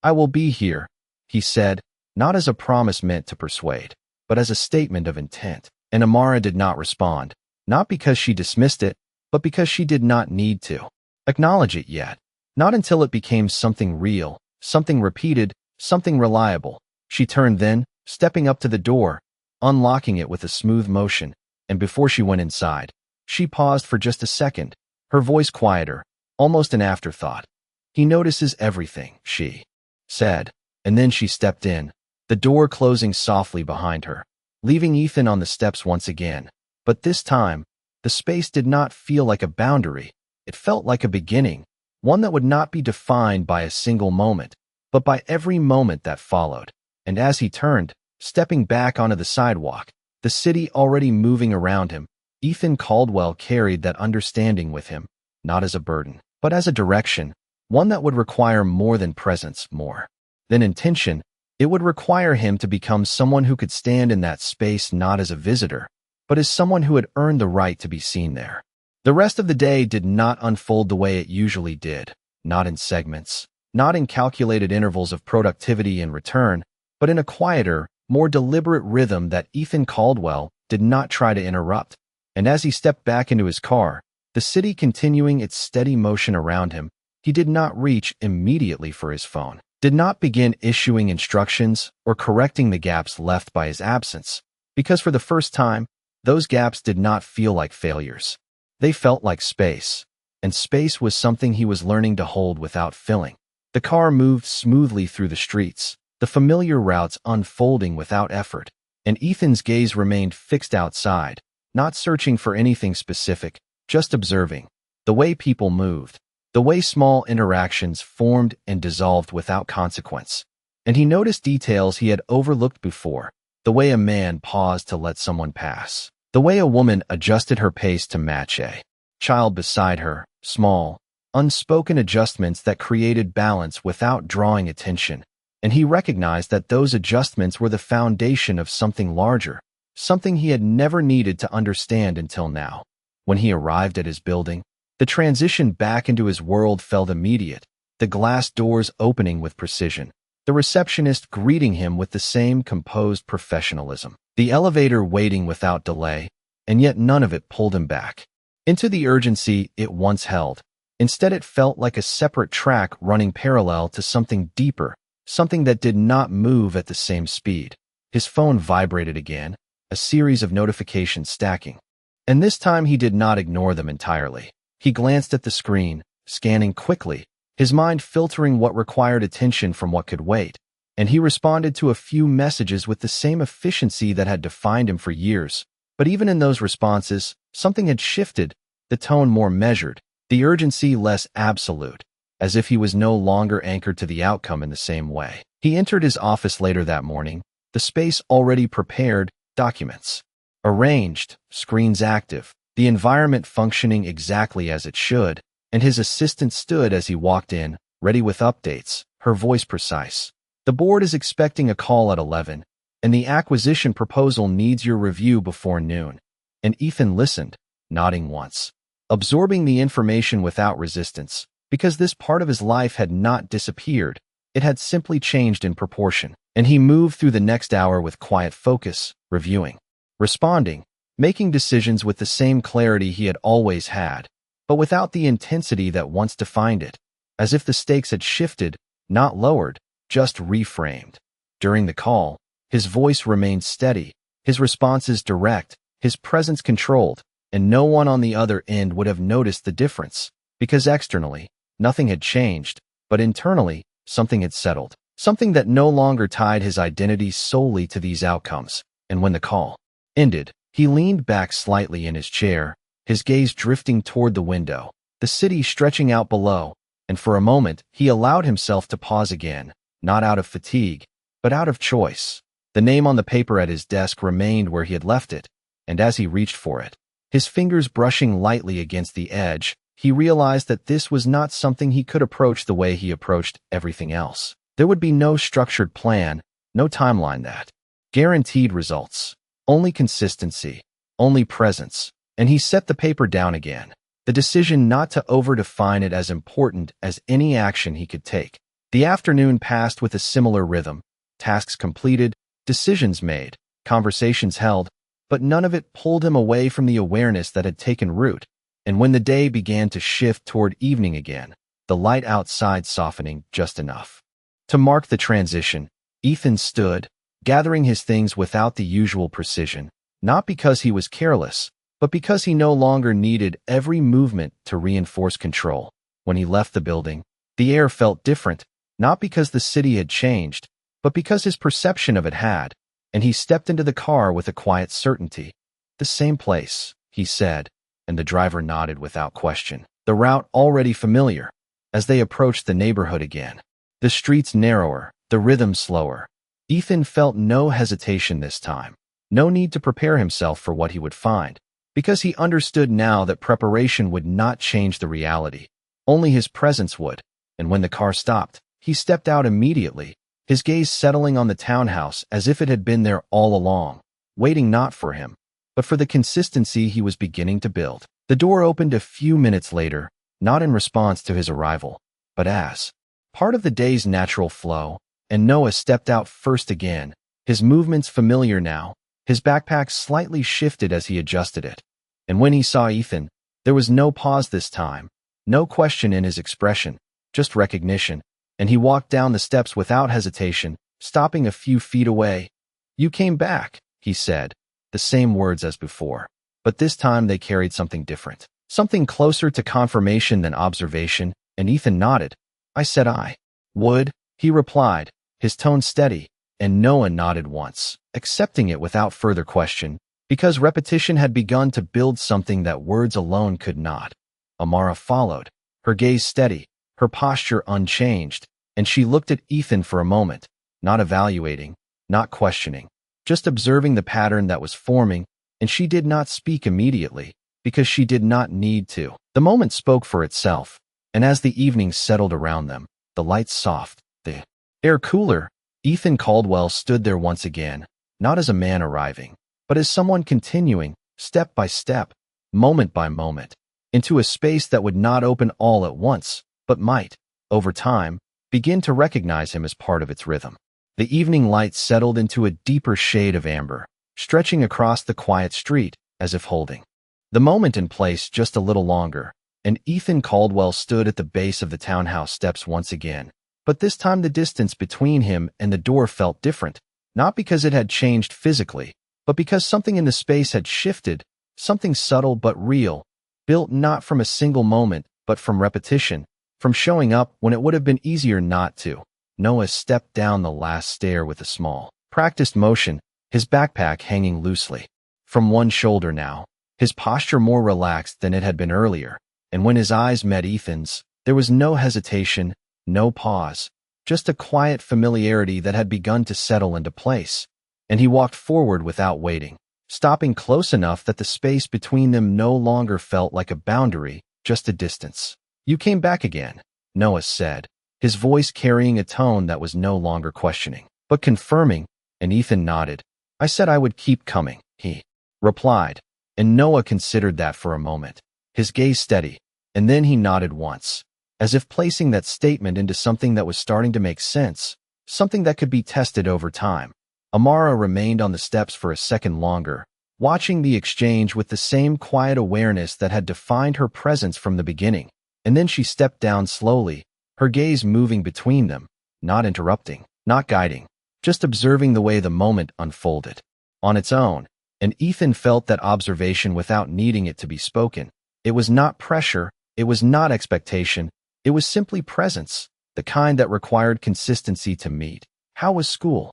"I will be here," he said, not as a promise meant to persuade, but as a statement of intent. And Amara did not respond, not because she dismissed it, but because she did not need to acknowledge it yet. Not until it became something real, something repeated, something reliable. She turned then, stepping up to the door, unlocking it with a smooth motion, and before she went inside, she paused for just a second, her voice quieter, almost an afterthought. "He notices everything," she said, and then she stepped in, the door closing softly behind her, leaving Ethan on the steps once again. But this time, the space did not feel like a boundary. It felt like a beginning, one that would not be defined by a single moment, but by every moment that followed. And as he turned, stepping back onto the sidewalk, the city already moving around him, Ethan Caldwell carried that understanding with him, not as a burden, but as a direction, one that would require more than presence, more than intention. It would require him to become someone who could stand in that space not as a visitor, but as someone who had earned the right to be seen there. The rest of the day did not unfold the way it usually did, not in segments, not in calculated intervals of productivity and return, but in a quieter, more deliberate rhythm that Ethan Caldwell did not try to interrupt. And as he stepped back into his car, the city continuing its steady motion around him, he did not reach immediately for his phone, did not begin issuing instructions or correcting the gaps left by his absence, because for the first time, those gaps did not feel like failures. They felt like space, and space was something he was learning to hold without filling. The car moved smoothly through the streets, the familiar routes unfolding without effort, and Ethan's gaze remained fixed outside, not searching for anything specific, just observing the way people moved, the way small interactions formed and dissolved without consequence. And he noticed details he had overlooked before, the way a man paused to let someone pass, the way a woman adjusted her pace to match a child beside her, small, unspoken adjustments that created balance without drawing attention. and he recognized that those adjustments were the foundation of something larger, something he had never needed to understand until now. When he arrived at his building, the transition back into his world felt immediate, the glass doors opening with precision, the receptionist greeting him with the same composed professionalism, the elevator waiting without delay, and yet none of it pulled him back into the urgency it once held. Instead, it felt like a separate track running parallel to something deeper, something that did not move at the same speed. His phone vibrated again, a series of notifications stacking. And this time he did not ignore them entirely. He glanced at the screen, scanning quickly, his mind filtering what required attention from what could wait, and he responded to a few messages with the same efficiency that had defined him for years. But even in those responses, something had shifted, the tone more measured, the urgency less absolute, as if he was no longer anchored to the outcome in the same way. He entered his office later that morning, the space already prepared, documents arranged, screens active, the environment functioning exactly as it should, and his assistant stood as he walked in, ready with updates, her voice precise. The board is expecting a call at 11, and the acquisition proposal needs your review before noon. And Ethan listened, nodding once, absorbing the information without resistance, because this part of his life had not disappeared, it had simply changed in proportion, and he moved through the next hour with quiet focus, reviewing, responding, making decisions with the same clarity he had always had, but without the intensity that once defined it, as if the stakes had shifted, not lowered, just reframed. During the call, his voice remained steady, his responses direct, his presence controlled, and no one on the other end would have noticed the difference, because externally, nothing had changed, but internally, something had settled, something that no longer tied his identity solely to these outcomes. And when the call ended, he leaned back slightly in his chair, his gaze drifting toward the window, the city stretching out below, and for a moment he allowed himself to pause again, not out of fatigue, but out of choice. The name on the paper at his desk remained where he had left it, and as he reached for it, his fingers brushing lightly against the edge, he realized that this was not something he could approach the way he approached everything else. There would be no structured plan, no timeline that guaranteed results, only consistency, only presence, and he set the paper down again, the decision not to overdefine it as important as any action he could take. The afternoon passed with a similar rhythm, tasks completed, decisions made, conversations held, but none of it pulled him away from the awareness that had taken root. And when the day began to shift toward evening again, the light outside softening just enough to mark the transition, Ethan stood, gathering his things without the usual precision, not because he was careless, but because he no longer needed every movement to reinforce control. When he left the building, the air felt different, not because the city had changed, but because his perception of it had, and he stepped into the car with a quiet certainty. The same place, he said, and the driver nodded without question. The route already familiar. As they approached the neighborhood again, the streets narrower, the rhythm slower, Ethan felt no hesitation this time, no need to prepare himself for what he would find, because he understood now that preparation would not change the reality. Only his presence would, and when the car stopped, he stepped out immediately, his gaze settling on the townhouse as if it had been there all along, waiting not for him, but for the consistency he was beginning to build. The door opened a few minutes later, not in response to his arrival, but as part of the day's natural flow, and Noah stepped out first again, his movements familiar now, his backpack slightly shifted as he adjusted it. And when he saw Ethan, there was no pause this time, no question in his expression, just recognition, and he walked down the steps without hesitation, stopping a few feet away. "You came back," he said, the same words as before, but this time they carried something different, something closer to confirmation than observation, and Ethan nodded. "I said I would," he replied, his tone steady, and Noah nodded once, accepting it without further question, because repetition had begun to build something that words alone could not. Amara followed, her gaze steady, her posture unchanged, and she looked at Ethan for a moment, not evaluating, not questioning, just observing the pattern that was forming, and she did not speak immediately, because she did not need to. The moment spoke for itself, and as the evening settled around them, the lights soft, the Air cooler. Ethan Caldwell stood there once again, not as a man arriving, but as someone continuing, step by step, moment by moment, into a space that would not open all at once, but might, over time, begin to recognize him as part of its rhythm. The evening light settled into a deeper shade of amber, stretching across the quiet street, as if holding the moment in place just a little longer, and Ethan Caldwell stood at the base of the townhouse steps once again. But this time the distance between him and the door felt different, not because it had changed physically, but because something in the space had shifted, something subtle but real, built not from a single moment, but from repetition, from showing up when it would have been easier not to. Noah stepped down the last stair with a small, practiced motion, his backpack hanging loosely from one shoulder now, his posture more relaxed than it had been earlier, and when his eyes met Ethan's, there was no hesitation, no pause, just a quiet familiarity that had begun to settle into place, and he walked forward without waiting, stopping close enough that the space between them no longer felt like a boundary, just a distance. "You came back again," Noah said, his voice carrying a tone that was no longer questioning, but confirming, and Ethan nodded. "I said I would keep coming," he replied, and Noah considered that for a moment, his gaze steady, and then he nodded once, as if placing that statement into something that was starting to make sense, something that could be tested over time. Amara remained on the steps for a second longer, watching the exchange with the same quiet awareness that had defined her presence from the beginning, and then she stepped down slowly, her gaze moving between them, not interrupting, not guiding, just observing the way the moment unfolded on its own, and Ethan felt that observation without needing it to be spoken. It was not pressure, it was not expectation, it was simply presence, the kind that required consistency to meet. "How was school?"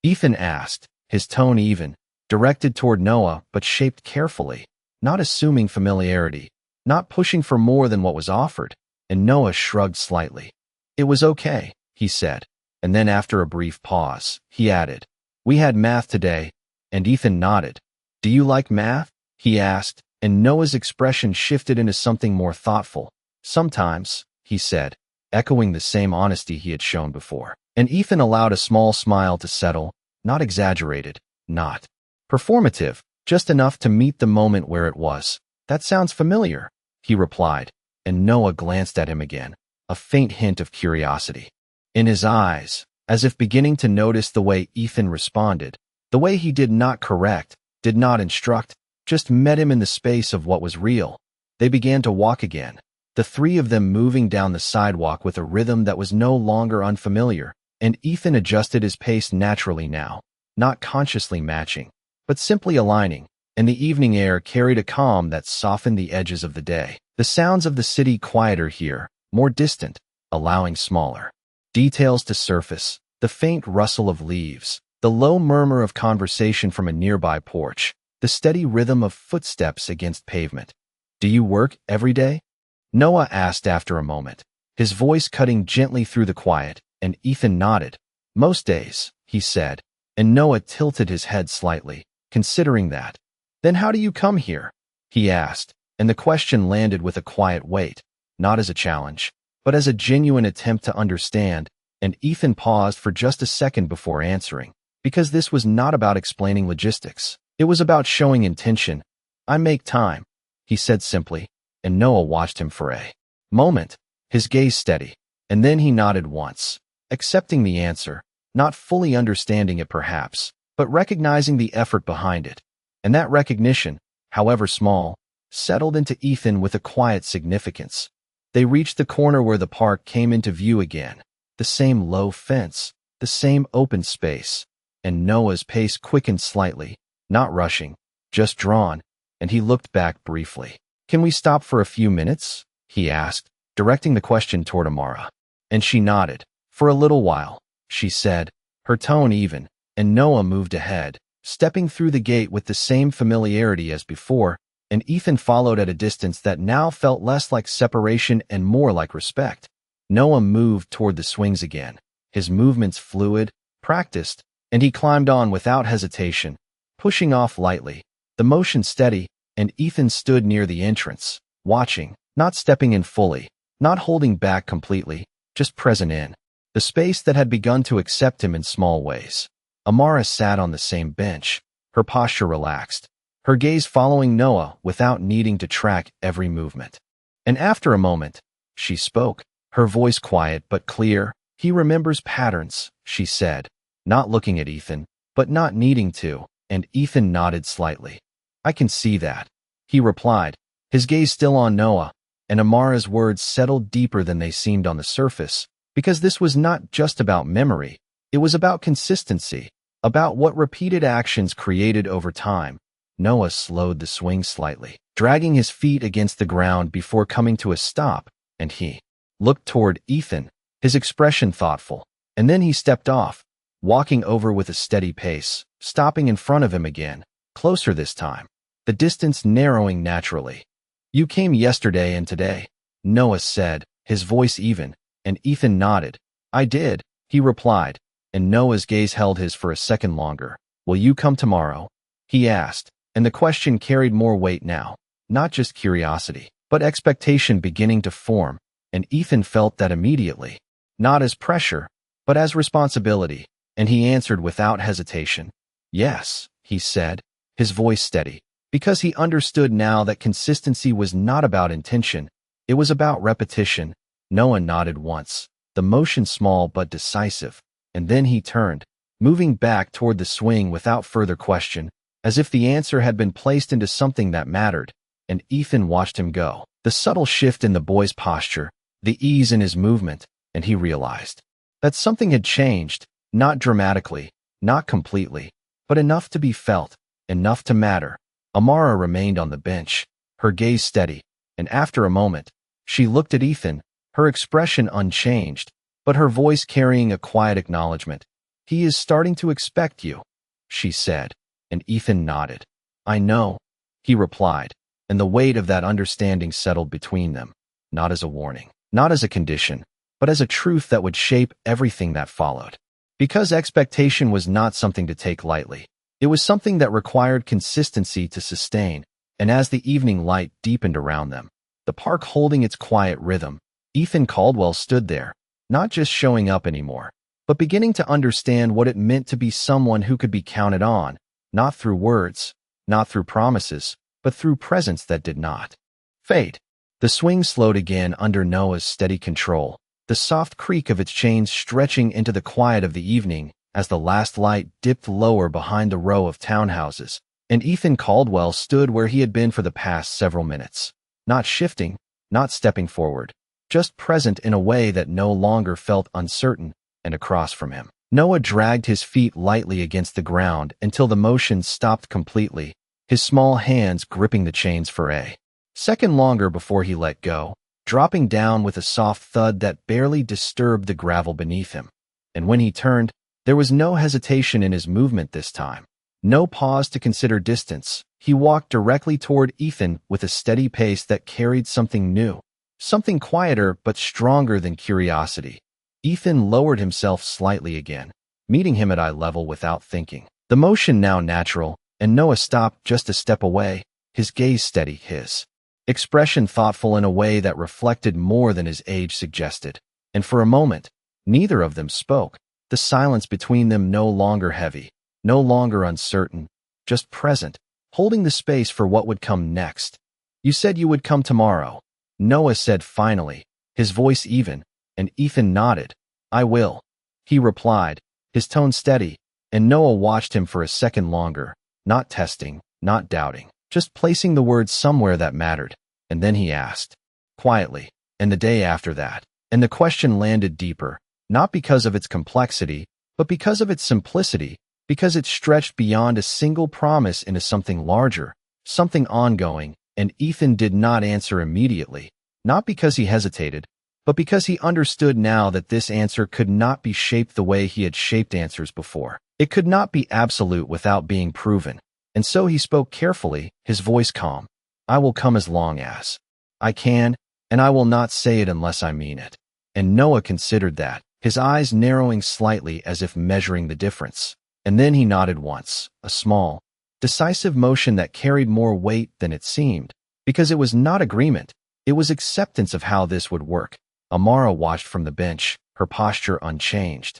Ethan asked, his tone even, directed toward Noah but shaped carefully, not assuming familiarity, not pushing for more than what was offered, and Noah shrugged slightly. "It was okay," he said, and then after a brief pause, he added, "We had math today," and Ethan nodded. "Do you like math?" he asked, and Noah's expression shifted into something more thoughtful. "Sometimes," he said, echoing the same honesty he had shown before. And Ethan allowed a small smile to settle, not exaggerated, not performative, just enough to meet the moment where it was. "That sounds familiar," he replied, and Noah glanced at him again, a faint hint of curiosity in his eyes, as if beginning to notice the way Ethan responded, the way he did not correct, did not instruct, just met him in the space of what was real. They began to walk again, the three of them moving down the sidewalk with a rhythm that was no longer unfamiliar, and Ethan adjusted his pace naturally now, not consciously matching, but simply aligning, and the evening air carried a calm that softened the edges of the day. The sounds of the city quieter here, more distant, allowing smaller details to surface, the faint rustle of leaves, the low murmur of conversation from a nearby porch, the steady rhythm of footsteps against pavement. "Do you work every day?" Noah asked after a moment, his voice cutting gently through the quiet, and Ethan nodded. "Most days," he said, and Noah tilted his head slightly, considering that. "Then how do you come here?" he asked, and the question landed with a quiet weight, not as a challenge, but as a genuine attempt to understand, and Ethan paused for just a second before answering, because this was not about explaining logistics. It was about showing intention. "I make time," he said simply, and Noah watched him for a moment, his gaze steady, and then he nodded once, accepting the answer, not fully understanding it perhaps, but recognizing the effort behind it. And that recognition, however small, settled into Ethan with a quiet significance. They reached the corner where the park came into view again, the same low fence, the same open space, and Noah's pace quickened slightly, not rushing, just drawn, and he looked back briefly. "Can we stop for a few minutes?" he asked, directing the question toward Amara. And she nodded. "For a little while," she said, her tone even, and Noah moved ahead, stepping through the gate with the same familiarity as before, and Ethan followed at a distance that now felt less like separation and more like respect. Noah moved toward the swings again, his movements fluid, practiced, and he climbed on without hesitation, pushing off lightly, the motion steady, and Ethan stood near the entrance, watching, not stepping in fully, not holding back completely, just present in the space that had begun to accept him in small ways. Amara sat on the same bench, her posture relaxed, her gaze following Noah without needing to track every movement. And after a moment, she spoke, her voice quiet but clear. "He remembers patterns," she said, not looking at Ethan, but not needing to, and Ethan nodded slightly. "I can see that," he replied, his gaze still on Noah, and Amara's words settled deeper than they seemed on the surface, because this was not just about memory, it was about consistency, about what repeated actions created over time. Noah slowed the swing slightly, dragging his feet against the ground before coming to a stop, and he looked toward Ethan, his expression thoughtful, and then he stepped off, walking over with a steady pace, stopping in front of him again, closer this time, the distance narrowing naturally. "You came yesterday and today," Noah said, his voice even, and Ethan nodded. "I did," he replied, and Noah's gaze held his for a second longer. "Will you come tomorrow?" he asked, and the question carried more weight now, not just curiosity, but expectation beginning to form, and Ethan felt that immediately, not as pressure, but as responsibility, and he answered without hesitation. "Yes," he said, his voice steady, because he understood now that consistency was not about intention, it was about repetition. Noah nodded once, the motion small but decisive, and then he turned, moving back toward the swing without further question, as if the answer had been placed into something that mattered, and Ethan watched him go. The subtle shift in the boy's posture, the ease in his movement, and he realized that something had changed, not dramatically, not completely, but enough to be felt, enough to matter. Amara remained on the bench, her gaze steady, and after a moment, she looked at Ethan, her expression unchanged, but her voice carrying a quiet acknowledgement. "He is starting to expect you," she said, and Ethan nodded. "I know," he replied, and the weight of that understanding settled between them, not as a warning, not as a condition, but as a truth that would shape everything that followed. Because expectation was not something to take lightly. It was something that required consistency to sustain, and as the evening light deepened around them, the park holding its quiet rhythm, Ethan Caldwell stood there, not just showing up anymore, but beginning to understand what it meant to be someone who could be counted on, not through words, not through promises, but through presence that did not fade. The swing slowed again under Noah's steady control, the soft creak of its chains stretching into the quiet of the evening as the last light dipped lower behind the row of townhouses, and Ethan Caldwell stood where he had been for the past several minutes, not shifting, not stepping forward, just present in a way that no longer felt uncertain, and across from him, Noah dragged his feet lightly against the ground until the motion stopped completely, his small hands gripping the chains for a second longer before he let go, dropping down with a soft thud that barely disturbed the gravel beneath him. And when he turned, there was no hesitation in his movement this time, no pause to consider distance. He walked directly toward Ethan with a steady pace that carried something new, something quieter but stronger than curiosity. Ethan lowered himself slightly again, meeting him at eye level without thinking, the motion now natural, and Noah stopped just a step away, his gaze steady, his expression thoughtful in a way that reflected more than his age suggested. And for a moment, neither of them spoke, the silence between them no longer heavy, no longer uncertain, just present, holding the space for what would come next. "You said you would come tomorrow," Noah said finally, his voice even, and Ethan nodded. "I will," he replied, his tone steady, and Noah watched him for a second longer, not testing, not doubting, just placing the words somewhere that mattered. And then he asked, quietly, "And the day after that?" And the question landed deeper, not because of its complexity, but because of its simplicity, because it stretched beyond a single promise into something larger, something ongoing, and Ethan did not answer immediately, not because he hesitated, but because he understood now that this answer could not be shaped the way he had shaped answers before. It could not be absolute without being proven. And so he spoke carefully, his voice calm. "I will come as long as I can, and I will not say it unless I mean it." And Noah considered that, his eyes narrowing slightly as if measuring the difference. And then he nodded once, a small, decisive motion that carried more weight than it seemed, because it was not agreement, it was acceptance of how this would work. Amara watched from the bench, her posture unchanged.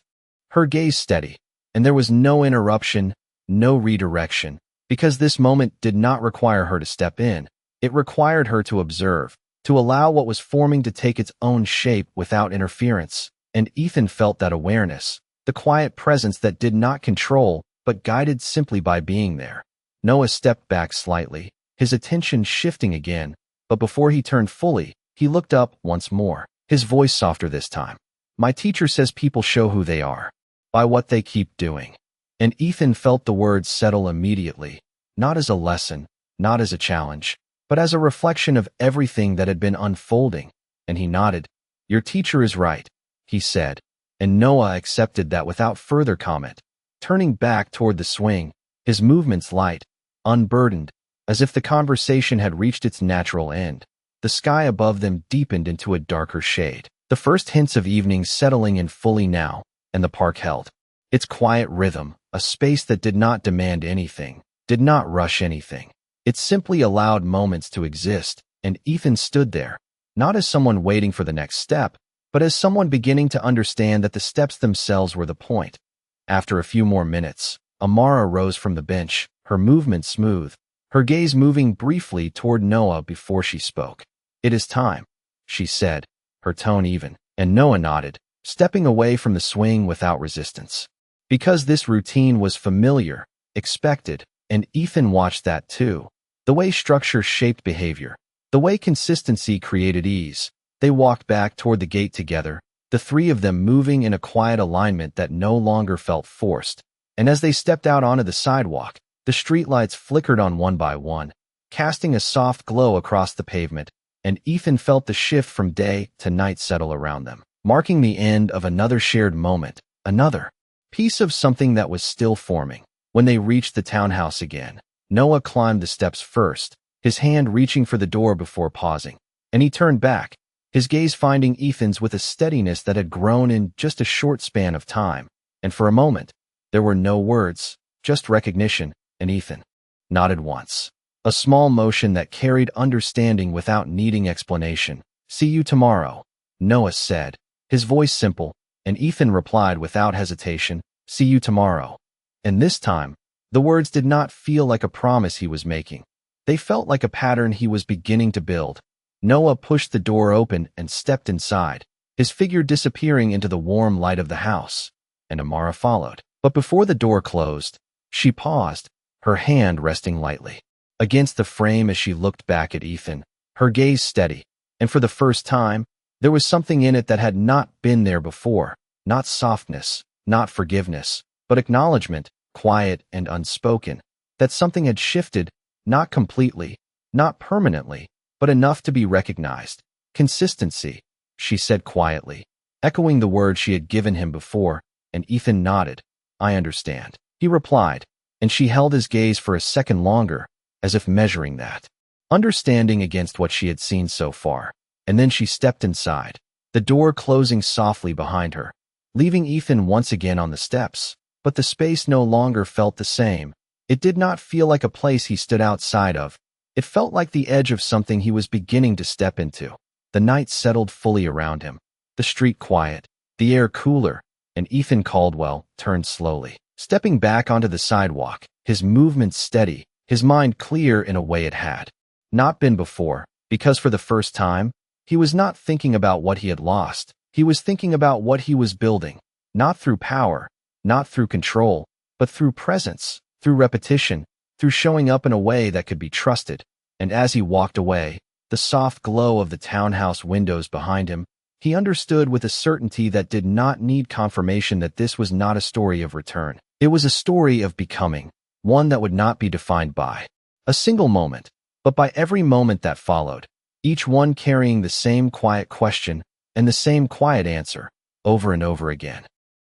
Her gaze steady, and there was no interruption, no redirection, because this moment did not require her to step in. It required her to observe, to allow what was forming to take its own shape without interference. And Ethan felt that awareness, the quiet presence that did not control, but guided simply by being there. Noah stepped back slightly, his attention shifting again, but before he turned fully, he looked up once more, his voice softer this time. "My teacher says people show who they are by what they keep doing." And Ethan felt the words settle immediately, not as a lesson, not as a challenge, but as a reflection of everything that had been unfolding. And he nodded. "Your teacher is right," he said, and Noah accepted that without further comment, turning back toward the swing, his movements light, unburdened, as if the conversation had reached its natural end. The sky above them deepened into a darker shade, the first hints of evening settling in fully now, and the park held its quiet rhythm, a space that did not demand anything, did not rush anything. It simply allowed moments to exist, and Ethan stood there, not as someone waiting for the next step, but as someone beginning to understand that the steps themselves were the point. After a few more minutes, Amara rose from the bench, her movement smooth, her gaze moving briefly toward Noah before she spoke. "It is time," she said, her tone even, and Noah nodded, stepping away from the swing without resistance. Because this routine was familiar, expected, and Ethan watched that too. The way structure shaped behavior, the way consistency created ease. They walked back toward the gate together, the three of them moving in a quiet alignment that no longer felt forced. And as they stepped out onto the sidewalk, the streetlights flickered on one by one, casting a soft glow across the pavement, and Ethan felt the shift from day to night settle around them, marking the end of another shared moment, another piece of something that was still forming. When they reached the townhouse again, Noah climbed the steps first, his hand reaching for the door before pausing, and he turned back, his gaze finding Ethan's with a steadiness that had grown in just a short span of time. And for a moment, there were no words, just recognition, and Ethan nodded once, a small motion that carried understanding without needing explanation. "See you tomorrow," Noah said, his voice simple, and Ethan replied without hesitation, "See you tomorrow." And this time, the words did not feel like a promise he was making. They felt like a pattern he was beginning to build. Noah pushed the door open and stepped inside, his figure disappearing into the warm light of the house, and Amara followed. But before the door closed, she paused, her hand resting lightly against the frame as she looked back at Ethan, her gaze steady, and for the first time, there was something in it that had not been there before, not softness, not forgiveness, but acknowledgement, quiet and unspoken, that something had shifted, not completely, not permanently, but enough to be recognized. "Consistency," she said quietly, echoing the word she had given him before, and Ethan nodded. "I understand," he replied, and she held his gaze for a second longer, as if measuring that understanding against what she had seen so far. And then she stepped inside, the door closing softly behind her, leaving Ethan once again on the steps. But the space no longer felt the same. It did not feel like a place he stood outside of. It felt like the edge of something he was beginning to step into. The night settled fully around him, the street quiet, the air cooler, and Ethan Caldwell turned slowly, stepping back onto the sidewalk, his movements steady, his mind clear in a way it had not been before, because for the first time, he was not thinking about what he had lost. He was thinking about what he was building, not through power, not through control, but through presence, through repetition, through showing up in a way that could be trusted. And as he walked away, the soft glow of the townhouse windows behind him, he understood with a certainty that did not need confirmation that this was not a story of return. It was a story of becoming, one that would not be defined by a single moment, but by every moment that followed, each one carrying the same quiet question and the same quiet answer over and over again.